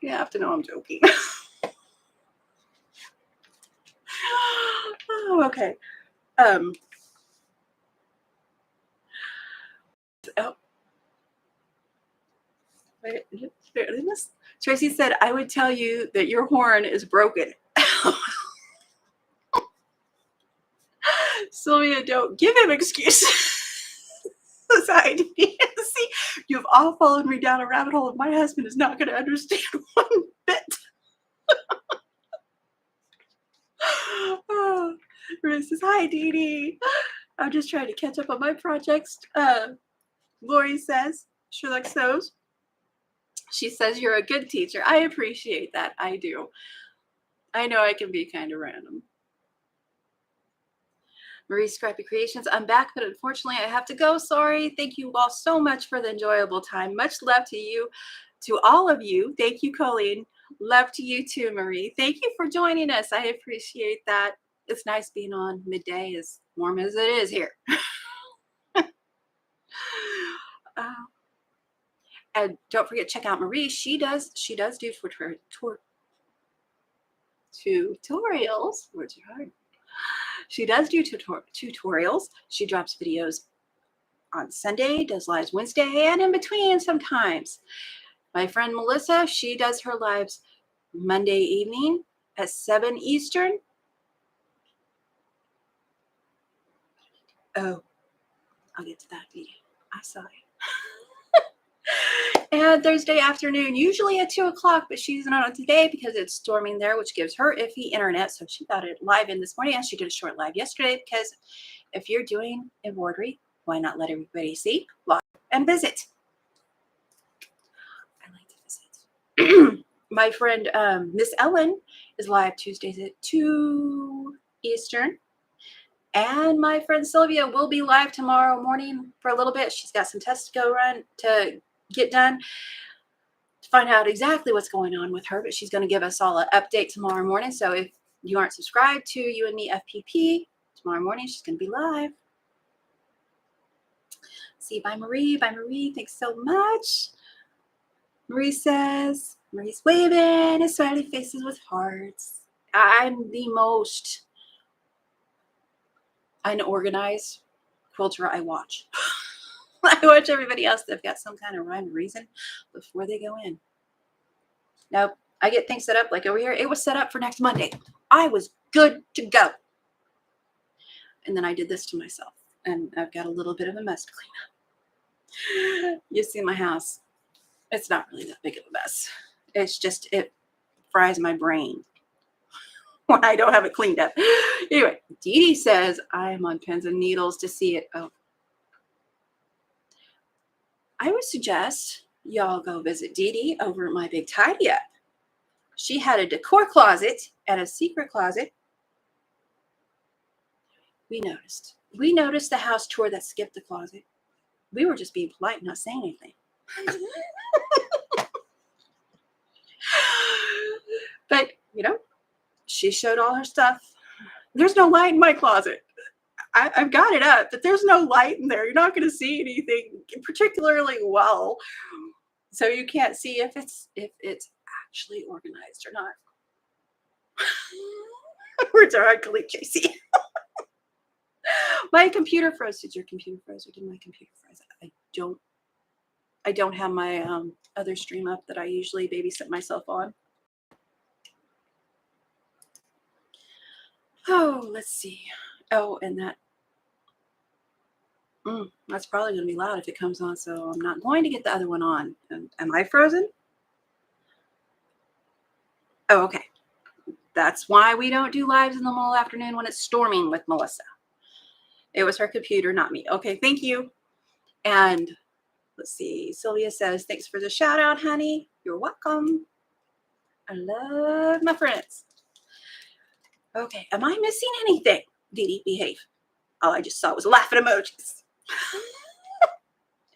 You have to know I'm joking. Oh, okay. Oh. Wait, Tracy said, I would tell you that your horn is broken. Sylvia, don't give him excuses. See, you've all followed me down a rabbit hole, and my husband is not going to understand one bit. Oh, Ruth says, hi, Dee Dee. I'm just trying to catch up on my projects. Lori says, Sherlock Sows. She says, you're a good teacher. I appreciate that. I do. I know I can be kind of random. Marie Scrappy Creations, I'm back, but unfortunately I have to go. Sorry. Thank you all so much for the enjoyable time. Much love to you, to all of you. Thank you, Coleen. Love to you too, Marie. Thank you for joining us. I appreciate that. It's nice being on midday, as warm as it is here. And don't forget, check out Marie. She does do tutorials. Words are hard. She does do tutorials. She drops videos on Sunday, does lives Wednesday, and in between sometimes. My friend Melissa, she does her lives Monday evening at 7 Eastern. Oh, I'll get to that video. I saw it. And Thursday afternoon, usually at 2 o'clock, but she's not on today because it's storming there, which gives her iffy internet. So she got it live in this morning, and she did a short live yesterday, because if you're doing embroidery, why not let everybody see, live, and visit? I like to visit. My friend Miss Ellen is live Tuesdays at 2 Eastern. And my friend Sylvia will be live tomorrow morning for a little bit. She's got some tests to get done to find out exactly what's going on with her, but she's going to give us all an update tomorrow morning. So if you aren't subscribed to You and Me FPP, tomorrow morning she's going to be live. See, bye Marie. Bye Marie. Thanks so much. Marie says, Marie's waving, and smiley faces with hearts. I'm the most unorganized quilter I watch. I watch everybody else that've got some kind of rhyme or reason before they go in. Nope. I get things set up like over here. It was set up for next Monday. I was good to go. And then I did this to myself. And I've got a little bit of a mess to clean up. You see my house. It's not really that big of a mess. It's just, it fries my brain. when I don't have it cleaned up. Anyway, Dee Dee says I'm on pins and needles to see it. Oh, I would suggest y'all go visit Dee Dee over at my big tidy up. She had a decor closet and a secret closet. We noticed the house tour that skipped the closet. We were just being polite, not saying anything. But, she showed all her stuff. There's no light in my closet. I've got it up, but there's no light in there. You're not going to see anything particularly well. So you can't see if it's actually organized or not. We're directly JC. My computer froze. Did your computer froze or did my computer froze? I don't have my other stream up that I usually babysit myself on. Oh, let's see. Oh, and that's probably going to be loud if it comes on, so I'm not going to get the other one on. Am I frozen? Oh, okay. That's why we don't do lives in the middle of the afternoon when it's storming with Melissa. It was her computer, not me. Okay, thank you. And let's see. Sylvia says, thanks for the shout out, honey. You're welcome. I love my friends. Okay, am I missing anything? Dee Dee, behave. All I just saw was laughing emojis.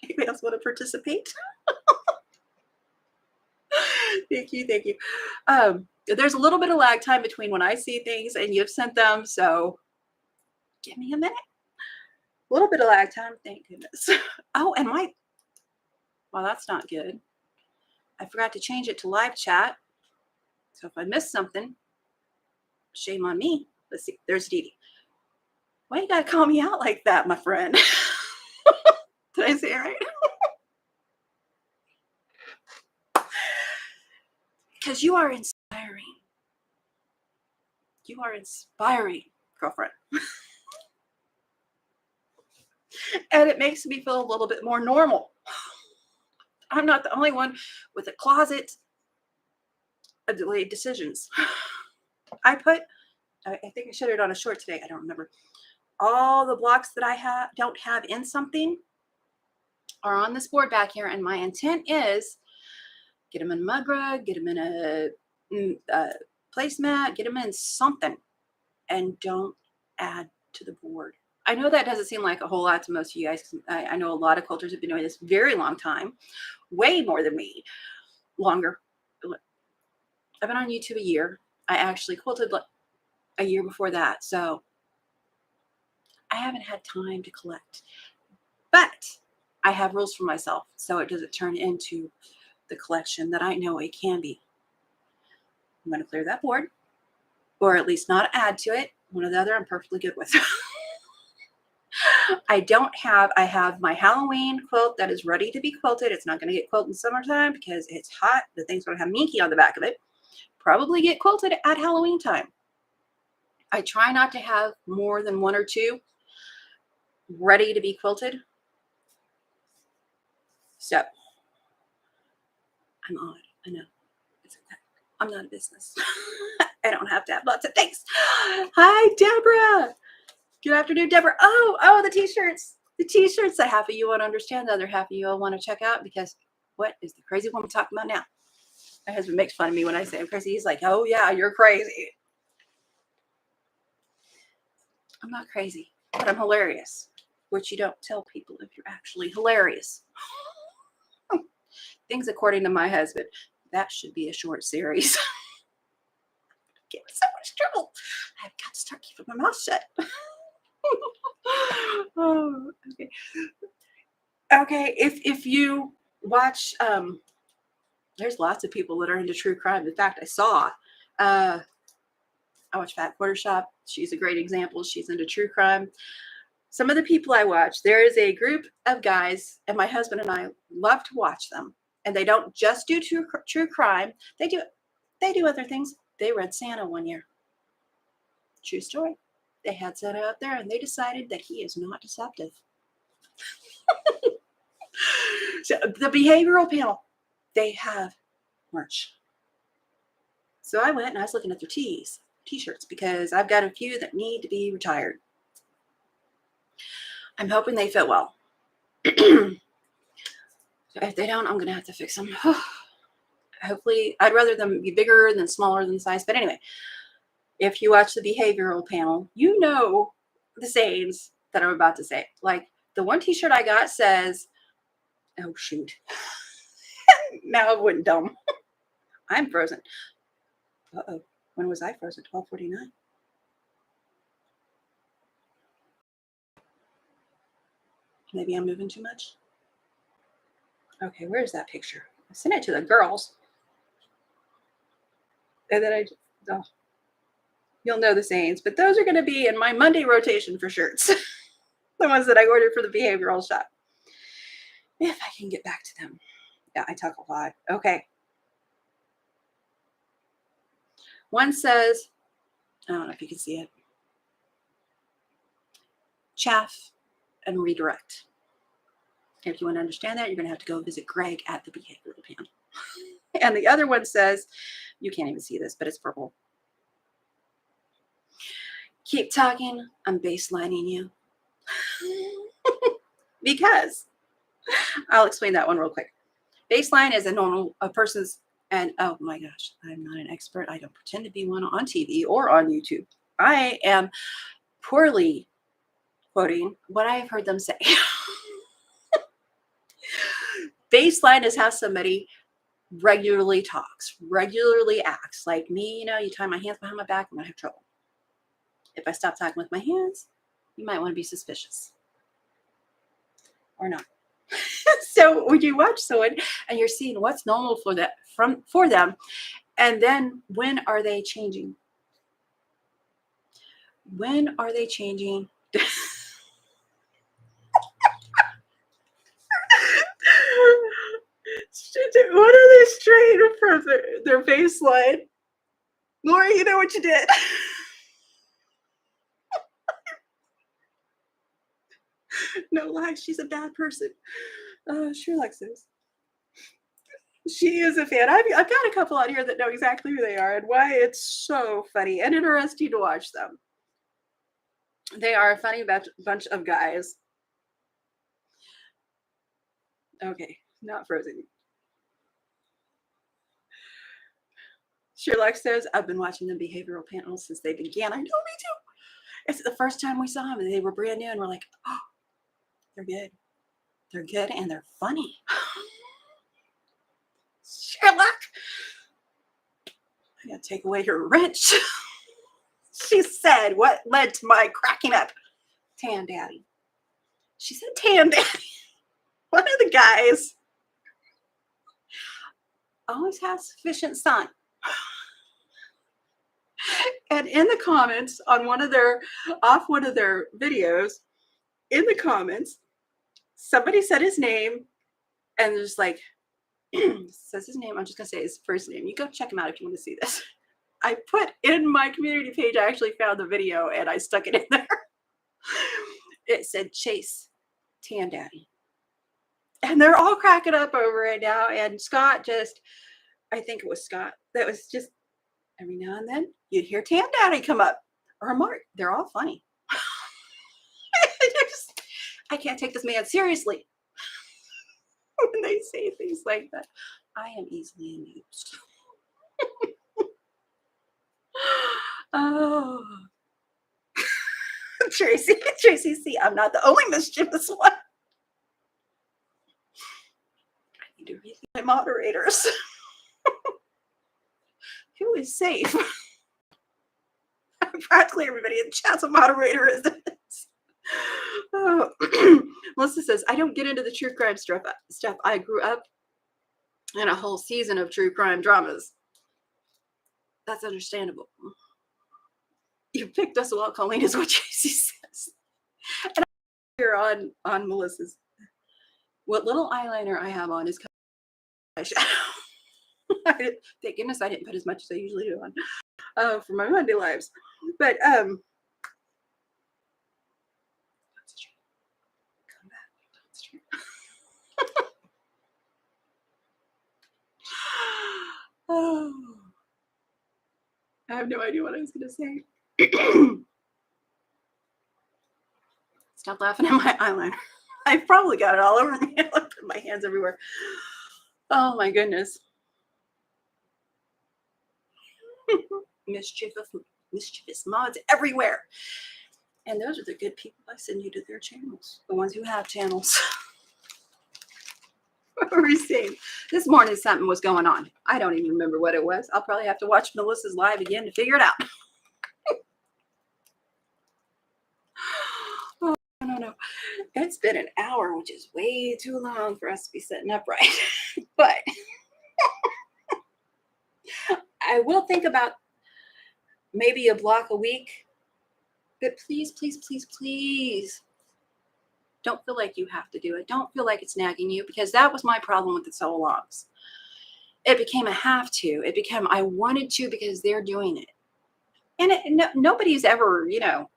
Anybody else want to participate? Thank you. There's a little bit of lag time between when I see things and you've sent them, so give me a minute. A little bit of lag time, thank goodness. Oh, and well, that's not good. I forgot to change it to live chat. So if I missed something, shame on me. Let's see, there's Dee Dee. Why you gotta call me out like that, my friend? Did I say it right? Because you are inspiring. You are inspiring, girlfriend. And it makes me feel a little bit more normal. I'm not the only one with a closet of delayed decisions. I think I showed it on a short today. I don't remember. All the blocks that I don't have in something are on this board back here. And my intent is get them in a mug rug, get them in a placemat, get them in something, and don't add to the board. I know that doesn't seem like a whole lot to most of you guys. I know a lot of quilters have been doing this very long time, way more than me, longer. I've been on YouTube a year. I actually quilted a year before that, so I haven't had time to collect. But I have rules for myself, so it doesn't turn into the collection that I know it can be. I'm going to clear that board, or at least not add to it. One or the other I'm perfectly good with. I have my Halloween quilt that is ready to be quilted. It's not going to get quilted in summertime because it's hot. The thing's going to have Minky on the back of it. Probably get quilted at Halloween time. I try not to have more than one or two ready to be quilted. So I'm odd. I know. It's okay. I'm not a business. I don't have to have lots of things. Hi, Deborah. Good afternoon, Deborah. Oh, the t-shirts. The t-shirts that half of you won't understand, the other half of you will want to check out, because what is the crazy woman talking about now? My husband makes fun of me when I say I'm crazy. He's like, oh yeah, you're crazy. I'm not crazy, but I'm hilarious, which you don't tell people if you're actually hilarious. Things according to my husband. That should be a short series. Get me so much trouble. I've got to start keeping my mouth shut. Oh, okay. Okay, if you watch, there's lots of people that are into true crime. In fact, I watch Fat Quarter Shop. She's a great example. She's into true crime. Some of the people I watch, there is a group of guys, and my husband and I love to watch them. And they don't just do true crime. They do other things. They read Santa one year. True story. They had Santa out there, and they decided that he is not deceptive. So the behavioral panel, they have merch. So I went and I was looking at their tees. t-shirts because I've got a few that need to be retired. I'm hoping they fit well. If they don't, I'm going to have to fix them. Hopefully, I'd rather them be bigger than smaller than size. But anyway, if you watch the behavioral panel, you know the sayings that I'm about to say. Like the one t-shirt I got says, oh, shoot. Now I went dumb. I'm frozen. Uh-oh. When was I frozen? 12:49. Maybe I'm moving too much. Okay, where's that picture? I sent it to the girls. And then oh, you'll know the sayings, but those are going to be in my Monday rotation for shirts. The ones that I ordered for the behavioral shop. If I can get back to them. Yeah, I talk a lot. Okay. One says, I don't know if you can see it. Chaff and redirect. If you want to understand that, you're going to have to go visit Greg at the behavioral panel. And the other one says, you can't even see this, but it's purple. Keep talking. I'm baselining you. Because I'll explain that one real quick. Baseline is a person's, and oh my gosh, I'm not an expert. I don't pretend to be one on TV or on YouTube. I am poorly quoting what I have heard them say. Baseline is how somebody regularly talks, regularly acts. Like me, you tie my hands behind my back, I'm going to have trouble. If I stop talking with my hands, you might want to be suspicious. Or not. So when you watch someone and you're seeing what's normal for them, and then when are they changing? When are they changing? What are they straying from their baseline? Lori, you know what you did. No lie, she's a bad person. Sherlock says. She is a fan. I've got a couple out here that know exactly who they are and why it's so funny and interesting to watch them. They are a funny bunch of guys. Okay, not frozen. Sherlock says, I've been watching the behavioral panels since they began. I know, me too. It's the first time we saw them and they were brand new and we're like, oh, they're good. They're good and they're funny. Sherlock, I gotta take away your wrench. She said, what led to my cracking up? Tan Daddy. She said Tan Daddy. One of the guys always has sufficient sun. And in the comments on one of their videos, in the comments, somebody said his name and just like says his name. I'm just gonna say his first name. You go check him out if you want to see this. I put in my community page, I actually found the video and I stuck it in there. It said Chase Tan Daddy. And they're all cracking up over it now. And Scott I think it was Scott, that was just every now and then you'd hear Tan Daddy come up or Mark. They're all funny. I can't take this man seriously when they say things like that. I am easily amused. Oh. Tracy, see, I'm not the only mischievous one. I need to read my moderators. Who is safe? Practically everybody in the chat's a moderator, is it? Oh. Melissa says, I don't get into the true crime stuff. I grew up in a whole season of true crime dramas. That's understandable. You picked us well, Coleen, is what Tracy says. And I'm here on Melissa's. What little eyeliner I have on is eyeshadow. Thank goodness I didn't put as much as I usually do on for my Monday lives. But come back. Oh. I have no idea what I was going to say. Stop laughing at my eyeliner. I probably got it all over me. I put my hands everywhere. Oh my goodness. Mischievous mods everywhere. And those are the good people I send you to their channels. The ones who have channels. What were we saying? This morning something was going on. I don't even remember what it was. I'll probably have to watch Melissa's live again to figure it out. Oh, no. It's been an hour, which is way too long for us to be sitting upright. But I will think about maybe a block a week. But please, please, please, please don't feel like you have to do it. Don't feel like it's nagging you, because that was my problem with the solo logs. It became a have to. It became I wanted to because they're doing it. And nobody's ever,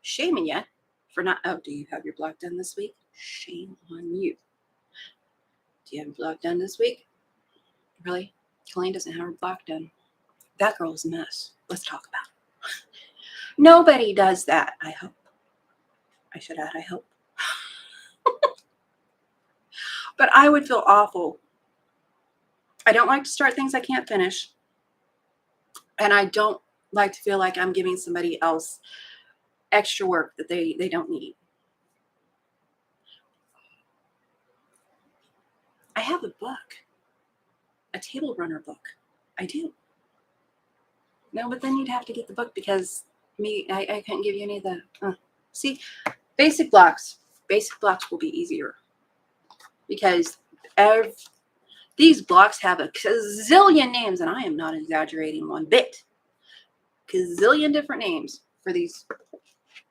shaming you for not. Oh, do you have your block done this week? Shame on you. Do you have your block done this week? Really? Coleen doesn't have her block done. That girl is a mess. Let's talk about it. Nobody does that, I hope. I should add, I hope. But I would feel awful. I don't like to start things I can't finish. And I don't like to feel like I'm giving somebody else extra work that they don't need. I have a book, a table runner book. I do. No, but then you'd have to get the book because I couldn't give you any of the, see, basic blocks will be easier because these blocks have a gazillion names, and I am not exaggerating one bit. Gazillion different names for these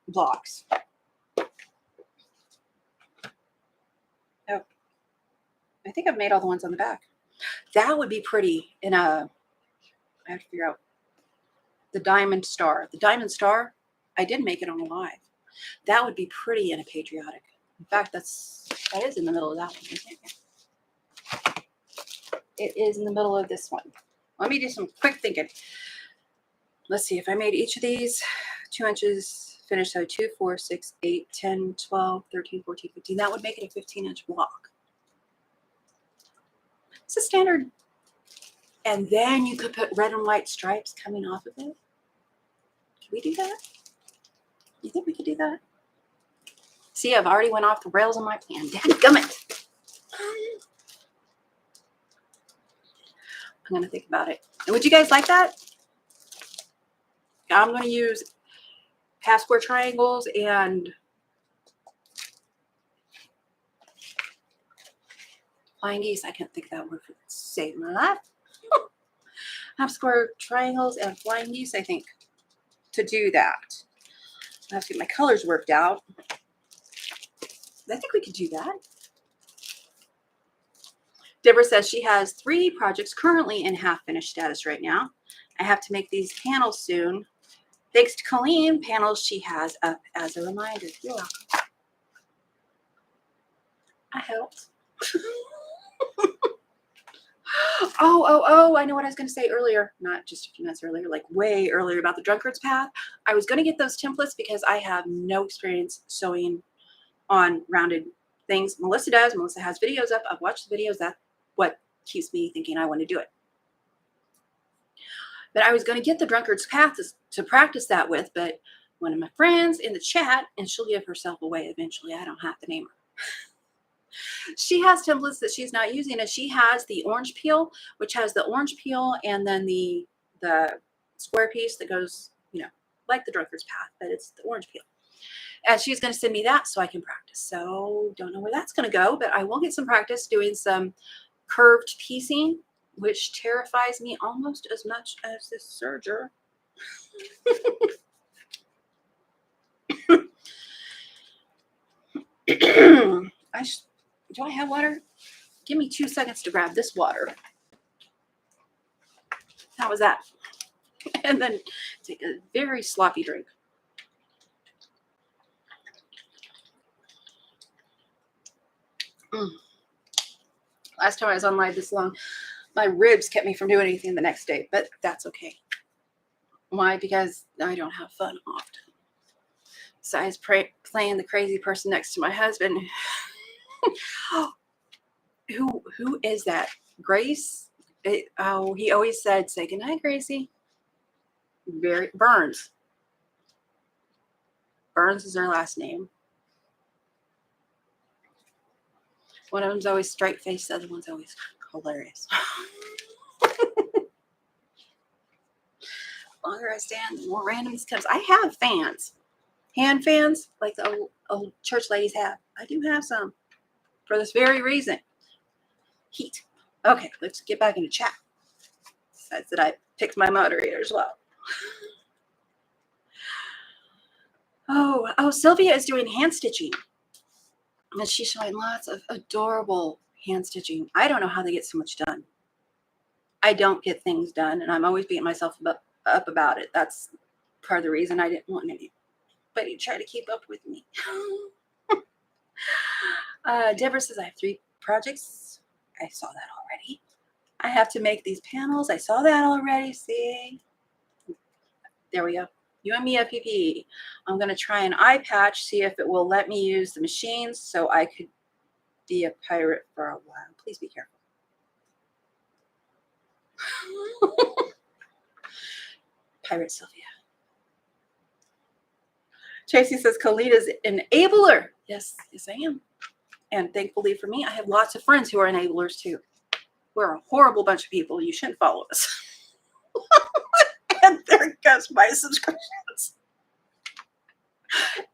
blocks. Oh, I think I've made all the ones on the back. That would be pretty in a, I have to figure out the diamond star. The diamond star, I did make it on a live. That would be pretty in a patriotic. In fact, that is in the middle of that one, isn't it? It is in the middle of this one. Let me do some quick thinking. Let's see, if I made each of these 2 inches finished, so 2, 4, 6, 8, 10, 12, 13, 14, 15, that would make it a 15-inch block. It's a standard. And then you could put red and white stripes coming off of it. Can we do that? You think we could do that? See, I've already went off the rails on my plan. Dadgummit. I'm going to think about it. And would you guys like that? I'm going to use half square triangles and flying geese. I can't think of that word for save my life. Half square triangles and flying geese, I think, to do that. I have to get my colors worked out. I think we could do that. Deborah says she has 3 projects currently in half finished status right now. I have to make these panels soon. Thanks to Coleen, panels she has up as a reminder. You're welcome. I helped. Oh, I know what I was going to say earlier. Not just a few minutes earlier, like way earlier about the drunkard's path. I was going to get those templates because I have no experience sewing on rounded things. Melissa does. Melissa has videos up. I've watched the videos. That's what keeps me thinking I want to do it. But I was going to get the drunkard's path to practice that with, but one of my friends in the chat, and she'll give herself away eventually. I don't have to name her. She has templates that she's not using, and she has the orange peel, which has the orange peel and then the square piece that goes, like the drunkard's path, but it's the orange peel. And she's going to send me that so I can practice. So don't know where that's going to go, but I will get some practice doing some curved piecing, which terrifies me almost as much as this serger. Do I have water? Give me 2 seconds to grab this water. How was that? And then take a very sloppy drink. Last time I was on live this long, my ribs kept me from doing anything the next day, but that's okay. Why? Because I don't have fun often. Besides playing the crazy person next to my husband. Who is that? Grace? He always said, say goodnight, Gracie. Burns. Burns is her last name. One of them's always straight faced, the other one's always hilarious. The longer I stand, the more random this comes. I have fans. Hand fans, like the old church ladies have. I do have some. For this very reason. Heat. Okay, let's get back into chat. Besides that I picked my moderator as well. Oh, Sylvia is doing hand stitching. And she's showing lots of adorable hand stitching. I don't know how they get so much done. I don't get things done, and I'm always beating myself up about it. That's part of the reason I didn't want anybody to try to keep up with me. Deborah says, I have 3 projects. I saw that already. I have to make these panels. I saw that already. See? There we go. You and me, FPP. I'm going to try an eye patch, see if it will let me use the machines so I could be a pirate for a while. Please be careful. Pirate Sylvia. Tracy says, Coleen is an enabler. Yes, I am. And thankfully for me, I have lots of friends who are enablers too. We're a horrible bunch of people. You shouldn't follow us. And there goes my subscriptions.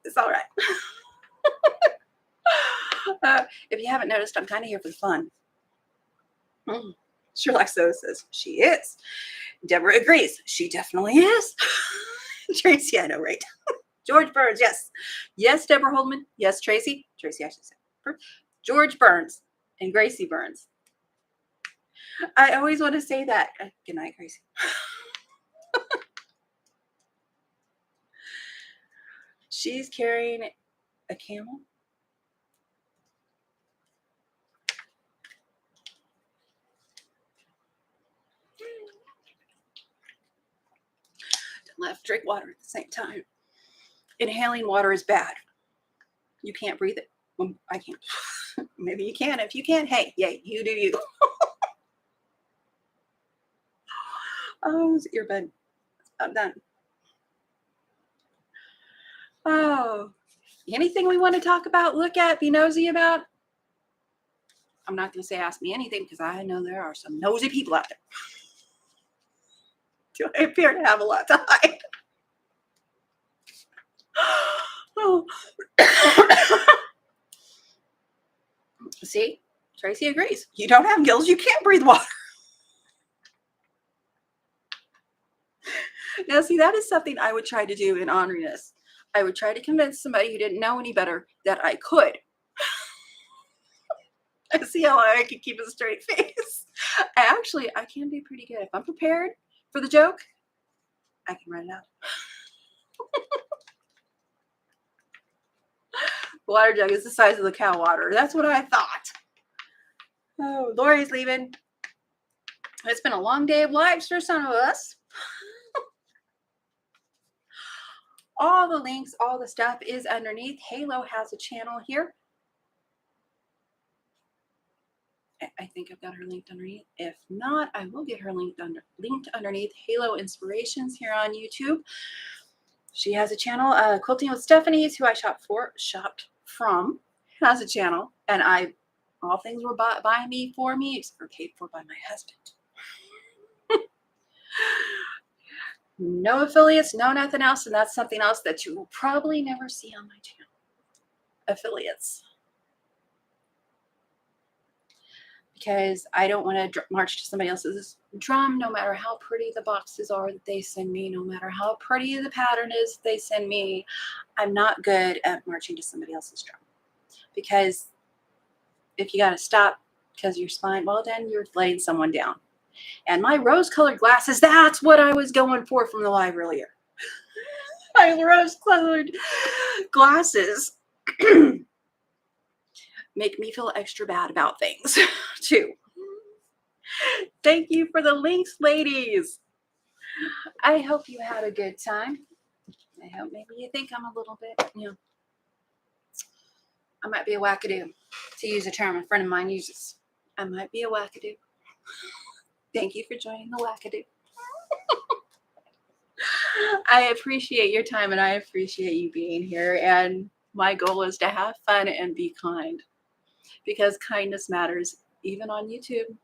It's all right. If you haven't noticed, I'm kind of here for the fun. Sherlock So says, she is. Deborah agrees. She definitely is. Tracy, I know, right? George Burns, yes. Yes, Deborah Holdman. Yes, Tracy. Tracy, I should say. George Burns and Gracie Burns. I always want to say that. Good night, Gracie. She's carrying a camel. Don't have to drink water at the same time. Inhaling water is bad. You can't breathe it. Well, I can't. Maybe you can. If you can, hey, yay, you do you. Oh, it's earbud. I'm done. Oh, anything we want to talk about, look at, be nosy about? I'm not going to say ask me anything because I know there are some nosy people out there. Do I appear to have a lot to hide? Oh. See, Tracy agrees. You don't have gills, you can't breathe water. Now, see, that is something I would try to do in honoring this. I would try to convince somebody who didn't know any better that I could. I see how I can keep a straight face. I can be pretty good. If I'm prepared for the joke, I can run it out. The water jug is the size of the cow water. That's what I thought. Oh, Lori's leaving. It's been a long day of lives for some of us. All the links, all the stuff is underneath. Halo has a channel here. I think I've got her linked underneath. If not, I will get her linked underneath. Halo Inspirations here on YouTube. She has a channel. Quilting with Stephanie's, who I shopped from, has a channel. And all things were bought by me, for me, except for paid for by my husband. No affiliates, no nothing else. And that's something else that you will probably never see on my channel. Affiliates. Because I don't want to march to somebody else's drum, no matter how pretty the boxes are that they send me, no matter how pretty the pattern is they send me. I'm not good at marching to somebody else's drum. Because if you got to stop because you're spine, well, then you're laying someone down. And my rose-colored glasses, that's what I was going for from the live earlier. My rose-colored glasses make me feel extra bad about things, too. Thank you for the links, ladies. I hope you had a good time. I hope maybe you think I'm a little bit, I might be a wackadoo, to use a term a friend of mine uses. I might be a wackadoo. Thank you for joining the wackadoo. I appreciate your time and I appreciate you being here. And my goal is to have fun and be kind, because kindness matters, even on YouTube.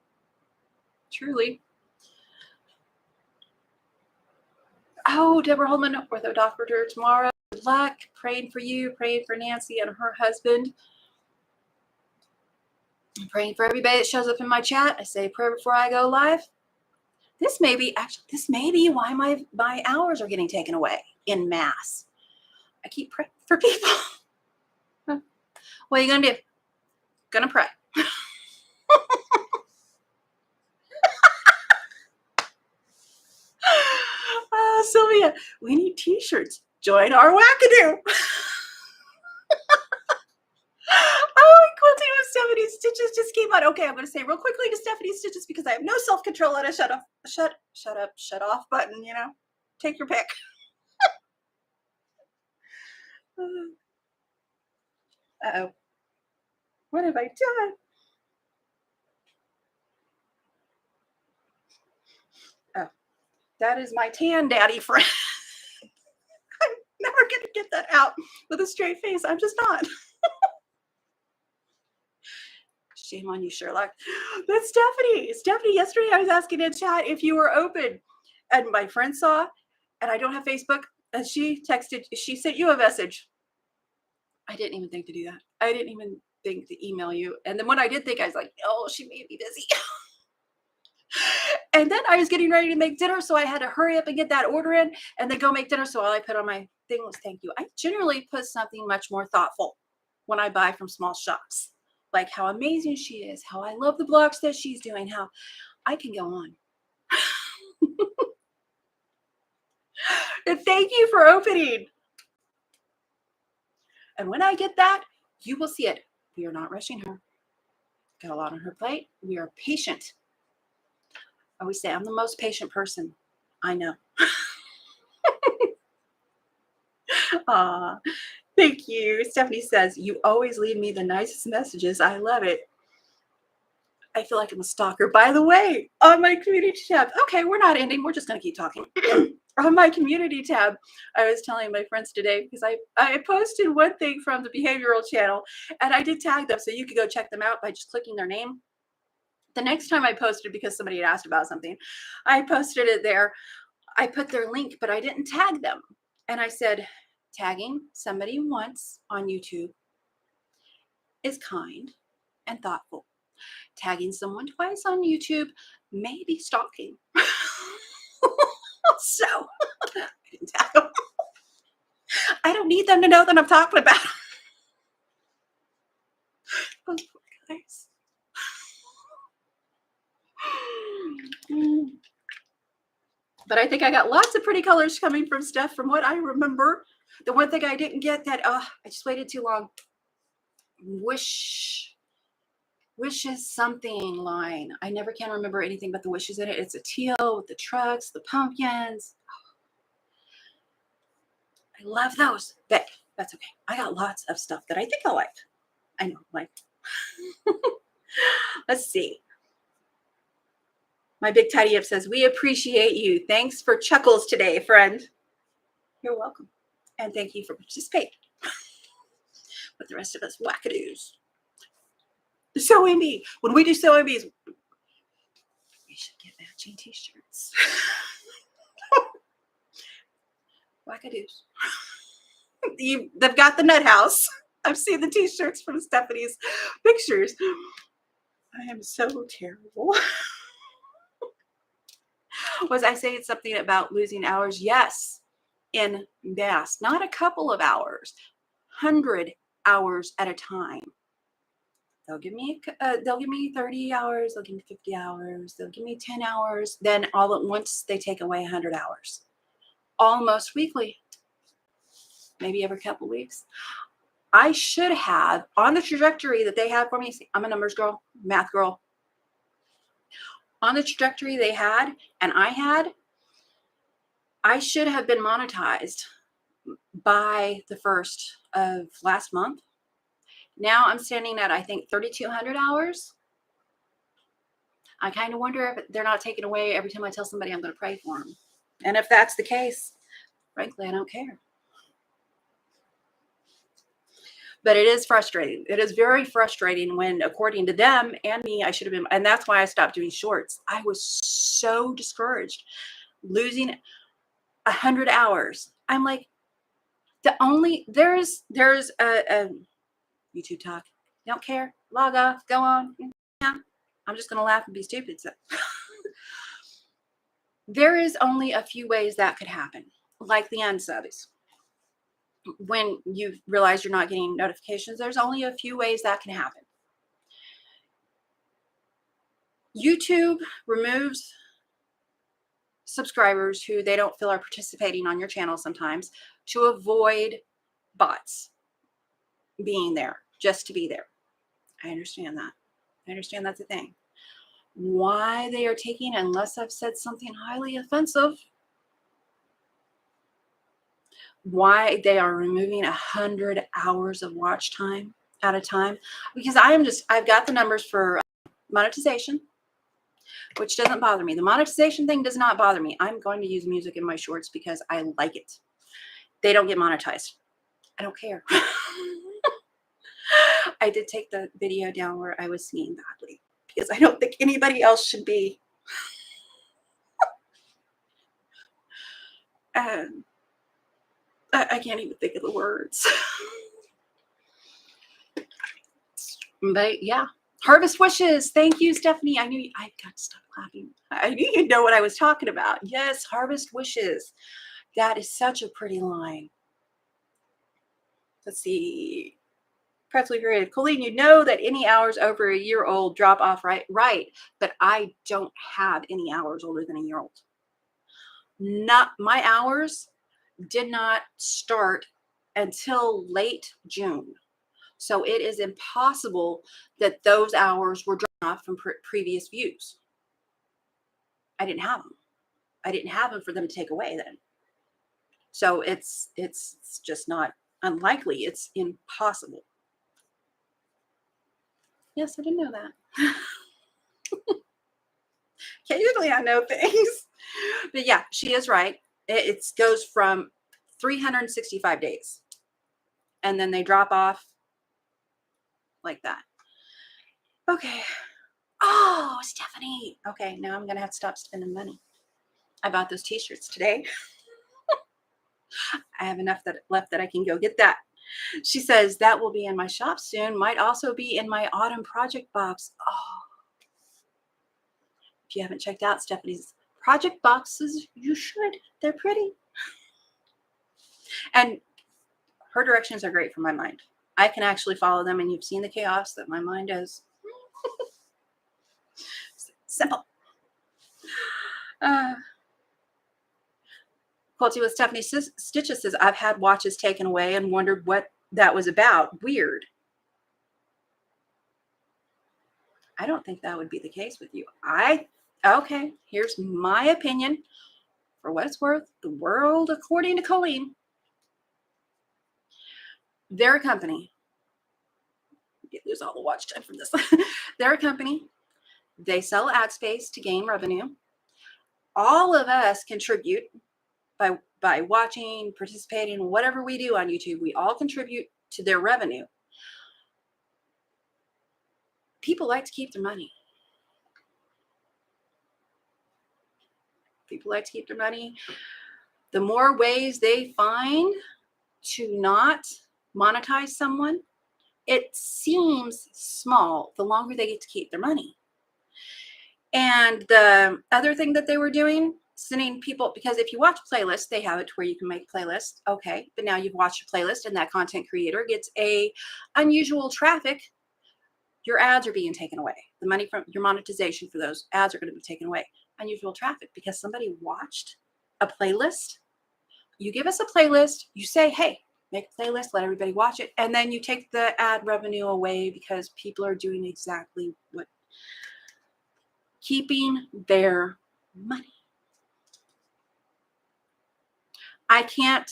Truly. Oh, Deborah Holman, ortho doctor tomorrow. Good luck. Praying for you, praying for Nancy and her husband. I'm praying for everybody that shows up in my chat. I say a prayer before I go live. This may be why my hours are getting taken away in mass. I keep praying for people. What are you gonna do? Gonna pray. Sylvia, we need t-shirts. Join our wackadoo. Oh, Quilting with Stephanie Stitches just came on. Okay, I'm going to say real quickly to Stephanie Stitches, because I have no self-control on a shut off button, Take your pick. Uh-oh. What have I done? Oh, that is my tan daddy friend. I'm never going to get that out with a straight face. I'm just not. Shame on you, Sherlock. That's Stephanie. Stephanie, yesterday I was asking in chat if you were open, and my friend saw, and I don't have Facebook, and she sent you a message. I didn't even think to do that. I didn't even think to email you. And then when I did think, I was like, oh, she may be busy. And then I was getting ready to make dinner, so I had to hurry up and get that order in and then go make dinner. So all I put on my thing was thank you. I generally put something much more thoughtful when I buy from small shops, like how amazing she is, how I love the blocks that she's doing, how I can go on. And thank you for opening. And when I get that, you will see it. We are not rushing her. Got a lot on her plate. We are patient. I always say I'm the most patient person I know. Aw, thank you. Stephanie says, you always leave me the nicest messages. I love it. I feel like I'm a stalker. By the way, on my community tab, okay, we're not ending. We're just going to keep talking. On my community tab, I was telling my friends today, because I posted one thing from the behavioral channel, and I did tag them, so you could go check them out by just clicking their name. The next time I posted, because somebody had asked about something, I posted it there. I put their link, but I didn't tag them. And I said, tagging somebody once on YouTube is kind and thoughtful. Tagging someone twice on YouTube may be stalking. So I didn't tag them. I don't need them to know that I'm talking about those poor guys. But I think I got lots of pretty colors coming from Steph, from what I remember. The one thing I didn't get that, I just waited too long. Wishes something line. I never can remember anything but the wishes in it. It's a teal with the trucks, the pumpkins. I love those. But that's okay. I got lots of stuff that I think I like. I know, like. Let's see. My big tidy up says, we appreciate you. Thanks for chuckles today, friend. You're welcome. And thank you for participating with the rest of us wackadoos. The sewing bee. When we do sewing bees, we should get matching t-shirts. Wackadoos. They've got the nut house. I've seen the t-shirts from Stephanie's pictures. I am so terrible. Was I saying something about losing hours? Yes, in mass. Not a couple of hours, 100 hours at a time. They'll give me 30 hours. They'll give me 50 hours. They'll give me 10 hours. Then all at once, they take away 100 hours. Almost weekly, maybe every couple of weeks. I should have, on the trajectory that they had for me, see, I'm a numbers girl, math girl. On the trajectory they had, and I had, I should have been monetized by the 1st of last month. Now I'm standing at, I think, 3,200 hours. I kind of wonder if they're not taken away every time I tell somebody I'm going to pray for them. And if that's the case, frankly, I don't care. But it is frustrating. It is very frustrating when, according to them and me, I should have been, and that's why I stopped doing shorts. I was so discouraged, losing 100 hours. I'm like, there's a YouTube talk. Don't care. Log off. Go on. Yeah. I'm just going to laugh and be stupid. So there is only a few ways that could happen, like the unsubs. When you realize you're not getting notifications, there's only a few ways that can happen. YouTube removes subscribers who they don't feel are participating on your channel sometimes to avoid bots being there just to be there. I understand that. I understand that's a thing. Why they are taking, unless I've said something highly offensive, why they are removing 100 hours of watch time at a time, because I've got the numbers for monetization, which doesn't bother me. The monetization thing does not bother me. I'm going to use music in my shorts because I like it. They don't get monetized. I don't care. I did take the video down where I was singing badly because I don't think anybody else should be. I can't even think of the words. But yeah. Harvest wishes. Thank you, Stephanie. I got to stop clapping. I knew you'd know what I was talking about. Yes, harvest wishes. That is such a pretty line. Let's see. Practically creative. Coleen, you know that any hours over a year old drop off, right? Right. But I don't have any hours older than a year old. Not my hours did not start until late June. So it is impossible that those hours were drawn off from previous views. I didn't have them. I didn't have them for them to take away then. So it's just not unlikely. It's impossible. Yes, I didn't know that. Occasionally I know things. But yeah, she is right. It goes from 365 days. And then they drop off like that. Okay. Oh, Stephanie. Okay, now I'm going to have to stop spending money. I bought those t-shirts today. I have enough left that I can go get that. She says that will be in my shop soon. Might also be in my autumn project box. Oh. If you haven't checked out Stephanie's project boxes, you should. They're pretty. And her directions are great for my mind. I can actually follow them, and you've seen the chaos that my mind does. Simple. Quilting with Stephanie Stitches says, I've had watches taken away and wondered what that was about. Weird. I don't think that would be the case with you. Okay, here's my opinion. For what it's worth, the world according to Coleen. They're a company. Lose all the watch time from this. They're a company. They sell ad space to gain revenue. All of us contribute by watching, participating, whatever we do on YouTube. We all contribute to their revenue. People like to keep their money. People like to keep their money. The more ways they find to not monetize someone, it seems small the longer they get to keep their money. And the other thing that they were doing, sending people, because if you watch playlists, they have it to where you can make playlists. Okay, but now you've watched a playlist and that content creator gets a unusual traffic. Your ads are being taken away. The money from your monetization for those ads are going to be taken away. Unusual traffic because somebody watched a playlist. You give us a playlist. You say, hey, make a playlist, let everybody watch it. And then you take the ad revenue away because people are doing exactly what, keeping their money. I can't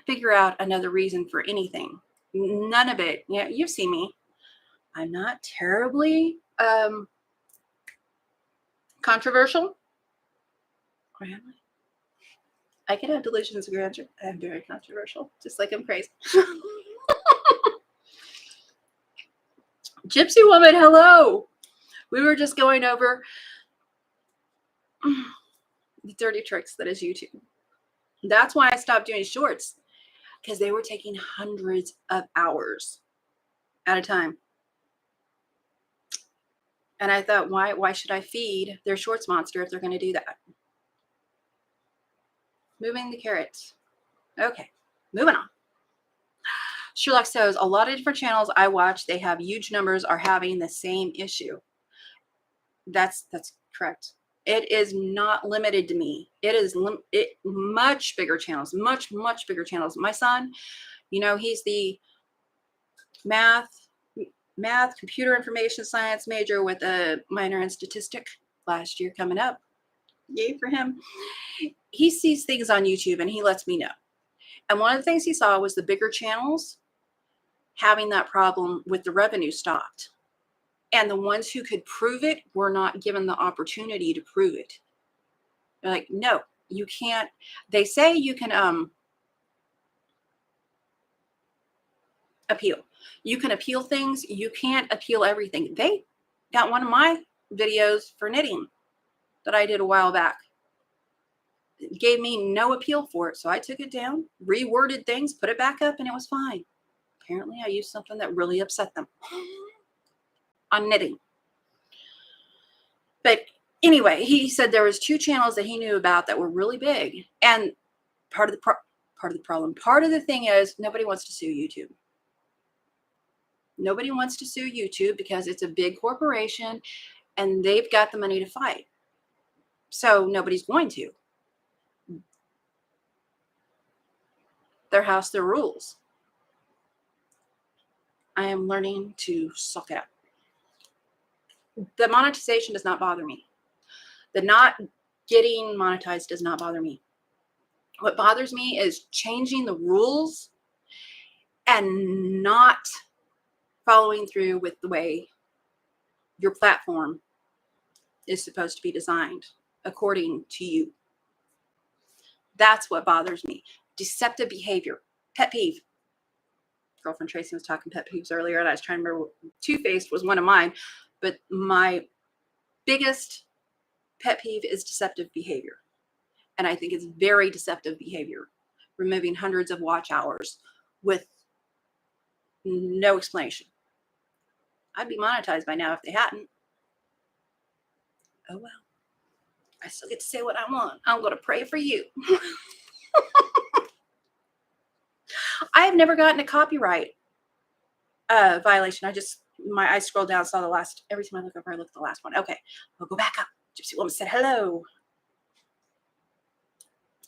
figure out another reason for anything. None of it. Yeah, you've seen me. I'm not terribly controversial. Or am I? I can have delusions of grandeur. I'm very controversial, just like I'm crazy. Gypsy woman, hello. We were just going over the dirty tricks that is YouTube. That's why I stopped doing shorts, because they were taking hundreds of hours at a time. And I thought, why should I feed their shorts monster if they're going to do that? Moving the carrots. Okay, moving on. Sherlock says, a lot of different channels I watch, they have huge numbers are having the same issue. That's correct. It is not limited to me. It is much bigger channels, much bigger channels. My son, he's the math, computer information science major with a minor in statistic last year coming up. Yay for him. He sees things on YouTube and he lets me know. And one of the things he saw was the bigger channels having that problem with the revenue stopped. And the ones who could prove it were not given the opportunity to prove it. They're like, no, you can't. They say you can appeal. You can appeal things. You can't appeal everything. They got one of my videos for knitting that I did a while back. It gave me no appeal for it. So I took it down, reworded things, put it back up, and it was fine. Apparently I used something that really upset them on knitting. But anyway, he said there was 2 channels that he knew about that were really big. And part of the thing is nobody wants to sue YouTube. Nobody wants to sue YouTube because it's a big corporation and they've got the money to fight. So nobody's going to. Their house, their rules. I am learning to suck it up. The monetization does not bother me. The not getting monetized does not bother me. What bothers me is changing the rules and not following through with the way your platform is supposed to be designed according to you. That's what bothers me. Deceptive behavior. Pet peeve. Girlfriend Tracy was talking pet peeves earlier, and I was trying to remember. Two-faced was one of mine, but my biggest pet peeve is deceptive behavior. And I think it's very deceptive behavior. Removing hundreds of watch hours with no explanation. I'd be monetized by now if they hadn't. Oh well. I still get to say what I want. I'm going to pray for you. I have never gotten a copyright violation. I scrolled down, saw the last, every time I look over, I look at the last one. Okay, I'll go back up. Gypsy woman said hello.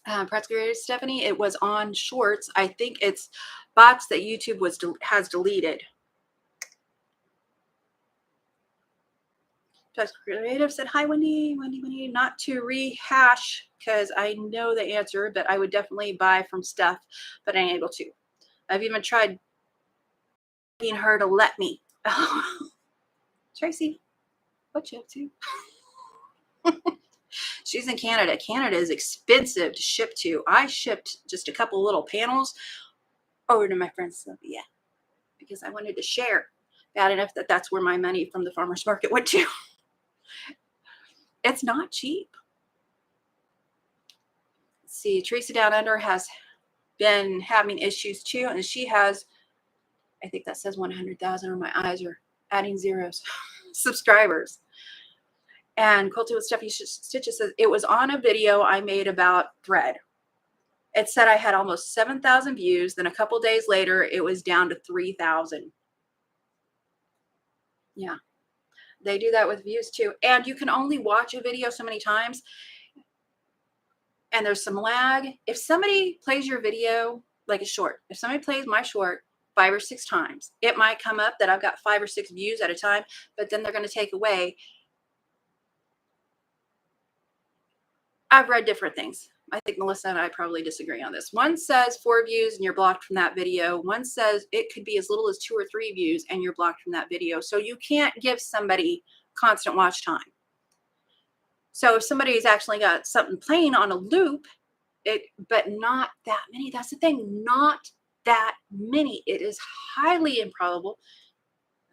Practical Creator Stephanie, it was on shorts. I think it's bots that YouTube has deleted. Practical Creative said, hi, Wendy, not to rehash because I know the answer, but I would definitely buy from Steph, but I ain't able to. I've even tried begging her to let me. Tracy, what you up to? She's in Canada. Canada is expensive to ship to. I shipped just a couple little panels over to my friend Sylvia because I wanted to share. Bad enough that that's where my money from the farmer's market went to. It's not cheap. Let's see, Teresa Down Under has been having issues too, and she has, I think that says 100,000, or my eyes are adding zeros, subscribers. And Quilting with Stephanie Stitches says, it was on a video I made about thread. It said I had almost 7,000 views. Then a couple days later, it was down to 3,000. Yeah, they do that with views too. And you can only watch a video so many times. And there's some lag. If somebody plays your video, like a short, if somebody plays my short 5 or 6 times, it might come up that I've got 5 or 6 views at a time, but then they're going to take away. I've read different things. I think Melissa and I probably disagree on this. One says 4 views and you're blocked from that video. One says it could be as little as 2 or 3 views and you're blocked from that video. So you can't give somebody constant watch time. So if somebody's actually got something playing on a loop, but not that many. That's the thing, not that many. It is highly improbable.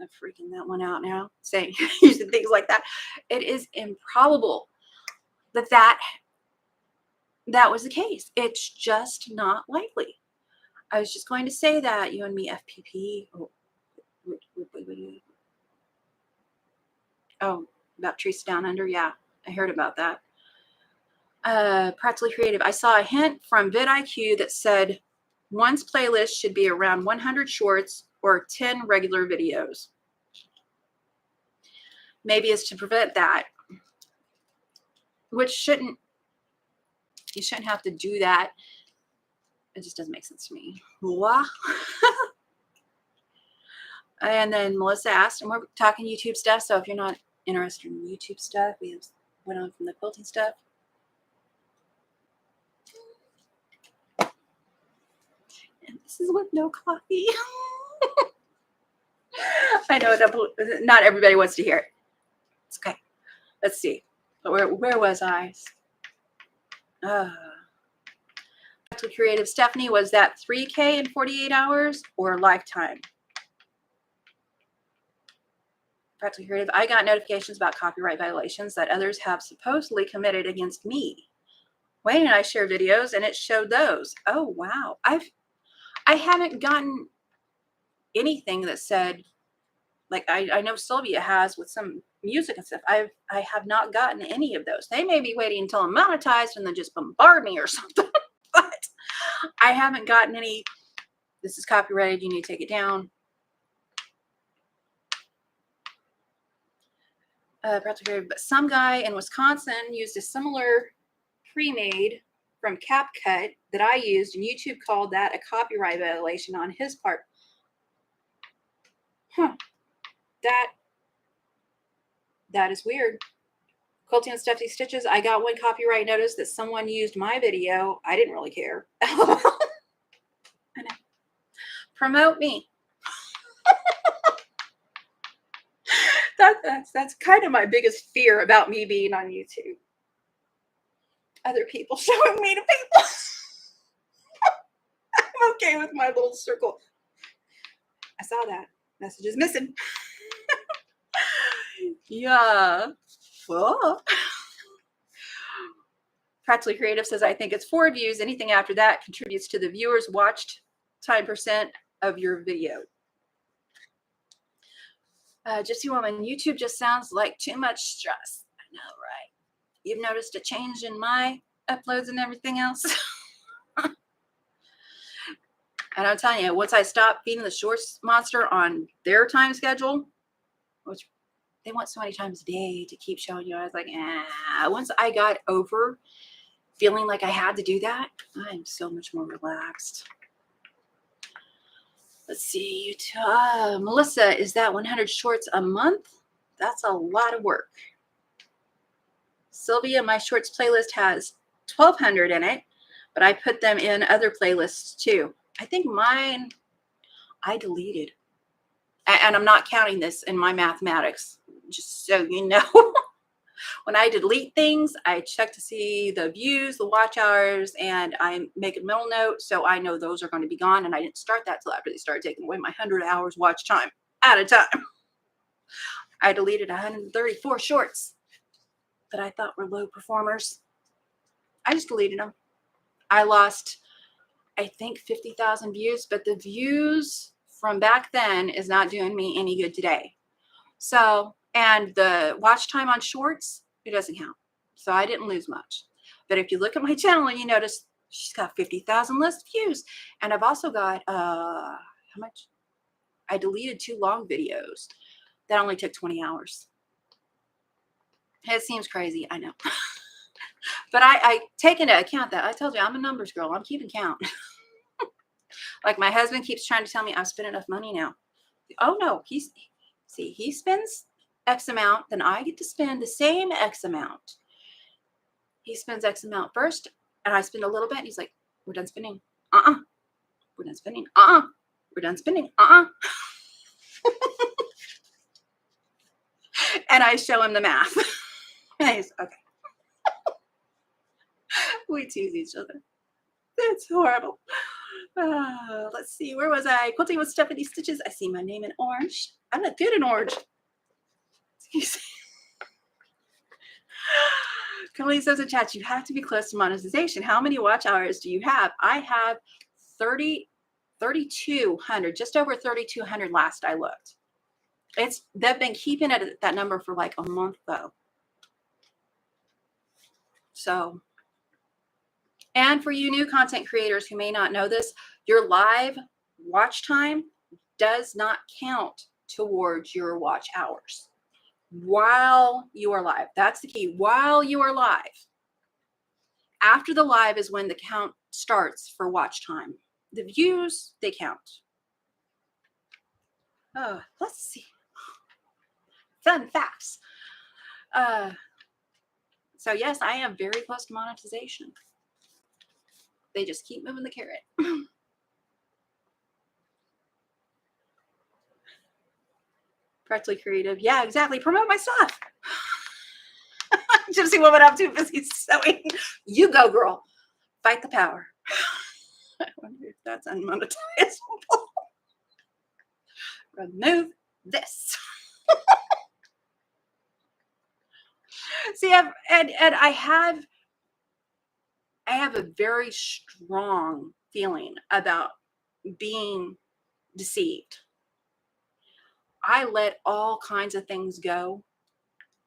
I'm freaking that one out now, saying using things like that. It is improbable that was the case. It's just not likely. I was just going to say that, you and me, FPP. Oh, about Teresa Down Under. Yeah, I heard about that. Practically Creative. I saw a hint from vidIQ that said one's playlist should be around 100 shorts or 10 regular videos. Maybe it's to prevent that, which you shouldn't have to do that. It just doesn't make sense to me. And then Melissa asked, and we're talking YouTube stuff, so if you're not interested in YouTube stuff, we went on from the quilting stuff. And this is with no coffee. I know not everybody wants to hear it. It's okay. Let's see. But where was I? Creative Stephanie, was that 3K in 48 hours or lifetime? Practically Creative, I got notifications about copyright violations that others have supposedly committed against me. Wayne and I share videos and it showed those. Oh wow. I haven't gotten anything that said, like I know Sylvia has with some music and stuff. I have not gotten any of those. They may be waiting until I'm monetized and then just bombard me or something. But I haven't gotten any, this is copyrighted, you need to take it down. But some guy in Wisconsin used a similar pre-made from CapCut that I used, and YouTube called that a copyright violation on his part. Huh. That is weird. Quilting and Stuffy Stitches, I got one copyright notice that someone used my video. I didn't really care. I know. Promote me. That's kind of my biggest fear about me being on YouTube. Other people showing me to people. I'm okay with my little circle. I saw that. Message is missing. Yeah. Oh. Practically Creative says, I think it's 4 views. Anything after that contributes to the viewers watched time % of your video. Gypsy Woman, YouTube just sounds like too much stress. I know, right? You've noticed a change in my uploads and everything else? And I'm telling you, once I stopped feeding the Shorts monster on their time schedule, which they want so many times a day to keep showing you, I was like, once I got over feeling like I had to do that, I'm so much more relaxed. Let's see. Melissa, is that 100 shorts a month? That's a lot of work. Sylvia, my shorts playlist has 1,200 in it, but I put them in other playlists too. I think mine, I deleted. And I'm not counting this in my mathematics, just so you know. When I delete things, I check to see the views, the watch hours, and I make a mental note so I know those are going to be gone. And I didn't start that till after they started taking away my 100 hours watch time at a time. I deleted 134 shorts that I thought were low performers. I just deleted them. I lost, I think, 50,000 views, but the views from back then is not doing me any good today. So, and the watch time on shorts, it doesn't count. So I didn't lose much. But if you look at my channel and you notice she's got 50,000 less views. And I've also got, how much? I deleted 2 long videos that only took 20 hours. It seems crazy, I know. But I take into account that. I told you, I'm a numbers girl. I'm keeping count. Like my husband keeps trying to tell me I've spent enough money now. Oh no, he spends X amount, then I get to spend the same X amount. He spends X amount first, And I spin a little bit, and he's like, we're done spinning. We're done spinning. We're done spinning. And I show him the math. And he's okay. We tease each other. It's horrible. Let's see. Where was I? Quilting with Stephanie Stitches. I see my name in orange. I look good in orange. Coleen says in chat, you have to be close to monetization. How many watch hours do you have? I have 3,200, just over 3,200 last I looked. They've been keeping it at that number for like a month though. So, and for you new content creators who may not know this, your live watch time does not count towards your watch hours while you are live. That's the key. While you are live. After the live is when the count starts for watch time. The views, they count. Let's see. Fun facts. So yes, I am very close to monetization. They just keep moving the carrot. Practically creative. Yeah, exactly. Promote my stuff. Gypsy woman, I'm too busy sewing. You go, girl. Fight the power. I wonder if that's unmonetizable. Remove this. See, I have a very strong feeling about being deceived. I let all kinds of things go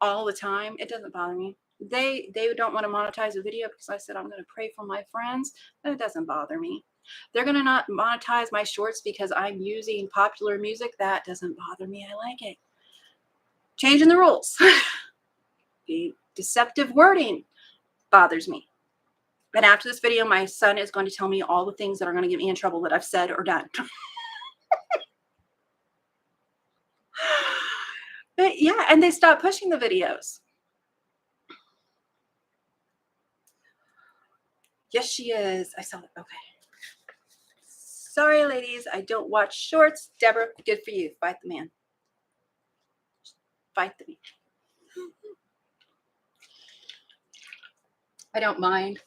all the time. It doesn't bother me. They don't want to monetize a video because I said I'm going to pray for my friends. It doesn't bother me. They're going to not monetize my shorts because I'm using popular music. That doesn't bother me. I like it. Changing the rules. The deceptive wording bothers me. And after this video, my son is going to tell me all the things that are going to get me in trouble that I've said or done. But yeah, and they stopped pushing the videos. Yes, she is. I saw it. Okay. Sorry, ladies. I don't watch shorts. Deborah, good for you. Fight the man. Fight the man. I don't mind.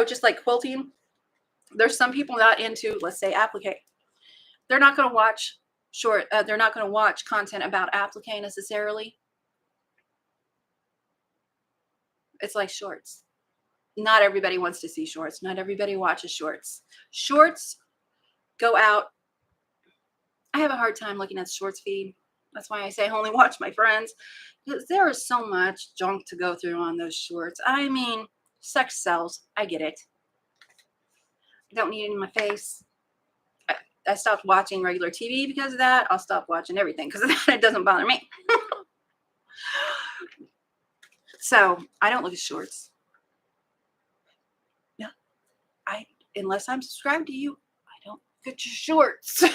Just like quilting, there's some people not into, let's say, applique. They're not going to watch they're not going to watch content about applique necessarily. It's like shorts. Not everybody wants to see shorts. Not everybody watches shorts. Shorts go out. I have a hard time looking at the shorts feed. That's why I say I only watch my friends. Because there is so much junk to go through on those shorts. I mean, sex sells. I get it. I don't need it in my face. I stopped watching regular TV because of that. I'll stop watching everything because of that. It doesn't bother me. So I don't look at shorts. No, unless I'm subscribed to you, I don't look at your shorts. Bad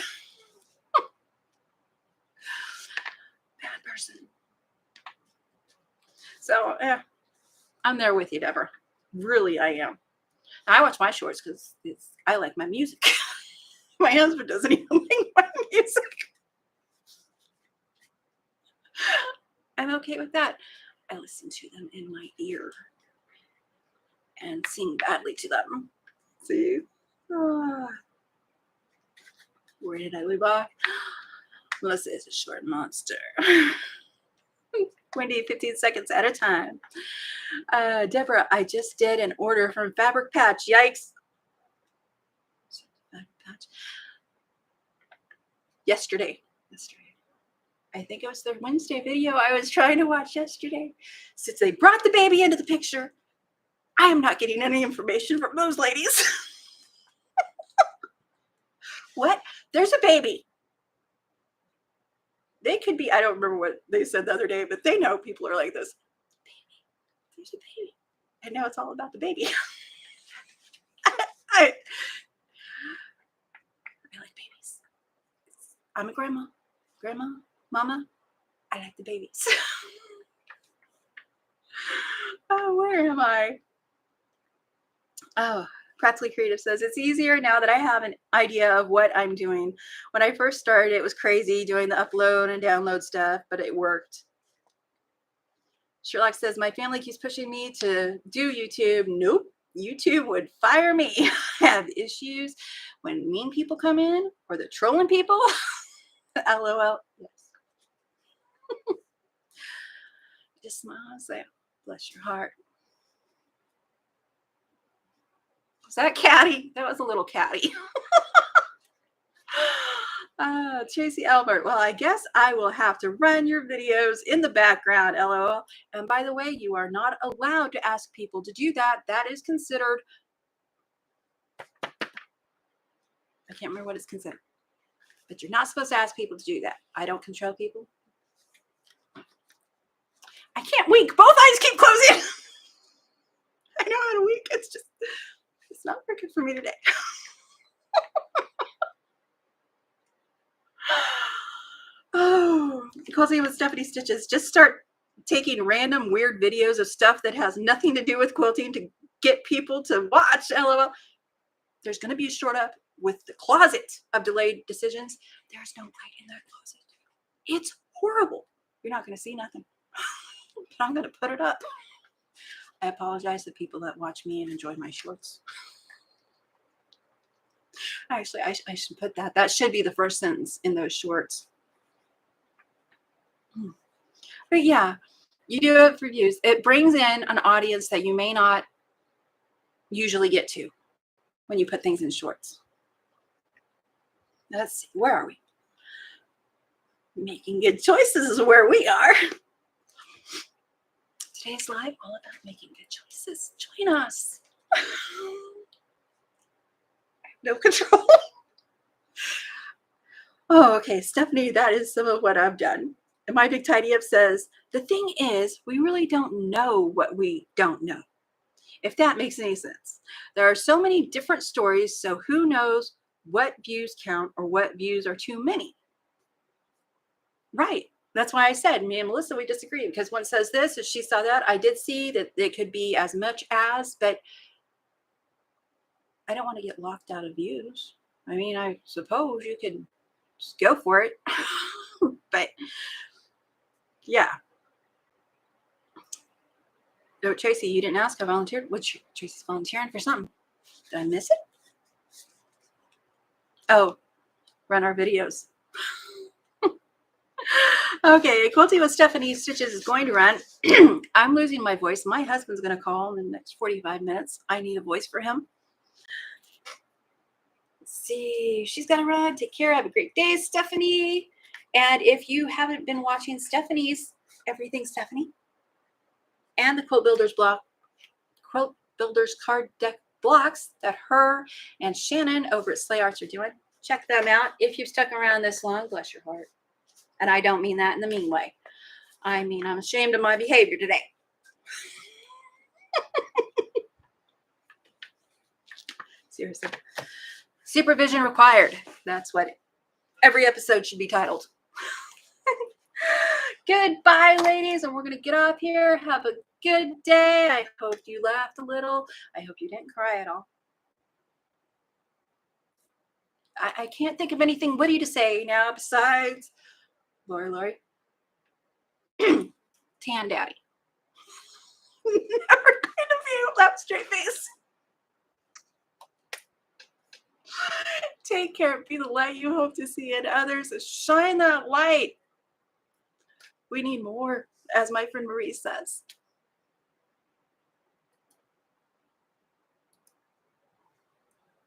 person. So yeah, I'm there with you, Deborah. Really, I am. I watch my shorts because I like my music. My husband doesn't even like my music. I'm okay with that. I listen to them in my ear and sing badly to them. See? Where did I leave off? Melissa is a short monster. 20, 15 seconds at a time. Deborah, I just did an order from Fabric Patch. Yikes. Fabric Patch. Yesterday. I think it was their Wednesday video I was trying to watch yesterday. Since they brought the baby into the picture, I am not getting any information from those ladies. What? There's a baby. They could be, I don't remember what they said the other day, but they know people are like this. Baby. There's a baby. And now it's all about the baby. I like babies. I'm a grandma, mama. I like the babies. Oh, where am I? Oh, Practically Creative says it's easier now that I have an idea of what I'm doing. When I first started, it was crazy doing the upload and download stuff, but it worked. Sherlock says my family keeps pushing me to do YouTube. Nope. YouTube would fire me. I have issues when mean people come in or the trolling people. LOL. Yes. Just smile and say, bless your heart. Was that catty? That was a little catty. Tracy Albert. Well, I guess I will have to run your videos in the background, LOL. And by the way, you are not allowed to ask people to do that. That is considered, I can't remember what it's considered, but you're not supposed to ask people to do that. I don't control people. I can't wink. Both eyes keep closing. I know how to wink. It's not working for me today. Oh, Quilting with Stephanie Stitches. Just start taking random weird videos of stuff that has nothing to do with quilting to get people to watch. LOL. There's going to be a short up with the closet of delayed decisions. There's no light in that closet. It's horrible. You're not going to see nothing. But I'm going to put it up. I apologize to people that watch me and enjoy my shorts. Actually, I should put that. That should be the first sentence in those shorts. But yeah, you do it for views. It brings in an audience that you may not usually get to when you put things in shorts. Let's see, where are we? Making good choices is where we are. Today's live all about making good choices. Join us. No control. Oh, okay, Stephanie, that is some of what I've done. And my big tidy up says, the thing is, we really don't know what we don't know. If that makes any sense. There are so many different stories, so who knows what views count or what views are too many. Right. That's why I said, me and Melissa, we disagree, because one says this, and she saw that. I did see that it could be as much as, but I don't want to get locked out of views. I mean, I suppose you could just go for it. But yeah. No, Tracy, you didn't ask. I volunteered. Which Tracy's volunteering for something. Did I miss it? Oh, run our videos. Okay, Quilting with Stephanie Stitches is going to run. I'm losing my voice. My husband's going to call in the next 45 minutes. I need a voice for him. Let's see. She's got to run. Take care. Have a great day, Stephanie. And if you haven't been watching Stephanie's Everything Stephanie and the Quilt Builders card deck blocks that her and Shannon over at Slay Arts are doing, check them out. If you've stuck around this long, bless your heart. And I don't mean that in the mean way. I mean, I'm ashamed of my behavior today. Seriously. Supervision required. That's what every episode should be titled. Goodbye, ladies. And we're going to get off here. Have a good day. I hope you laughed a little. I hope you didn't cry at all. I can't think of anything witty to say now besides Lori. Tan Daddy. Never kind of you. Laugh straight face. Take care. Be the light you hope to see in others. Shine that light. We need more, as my friend Marie says.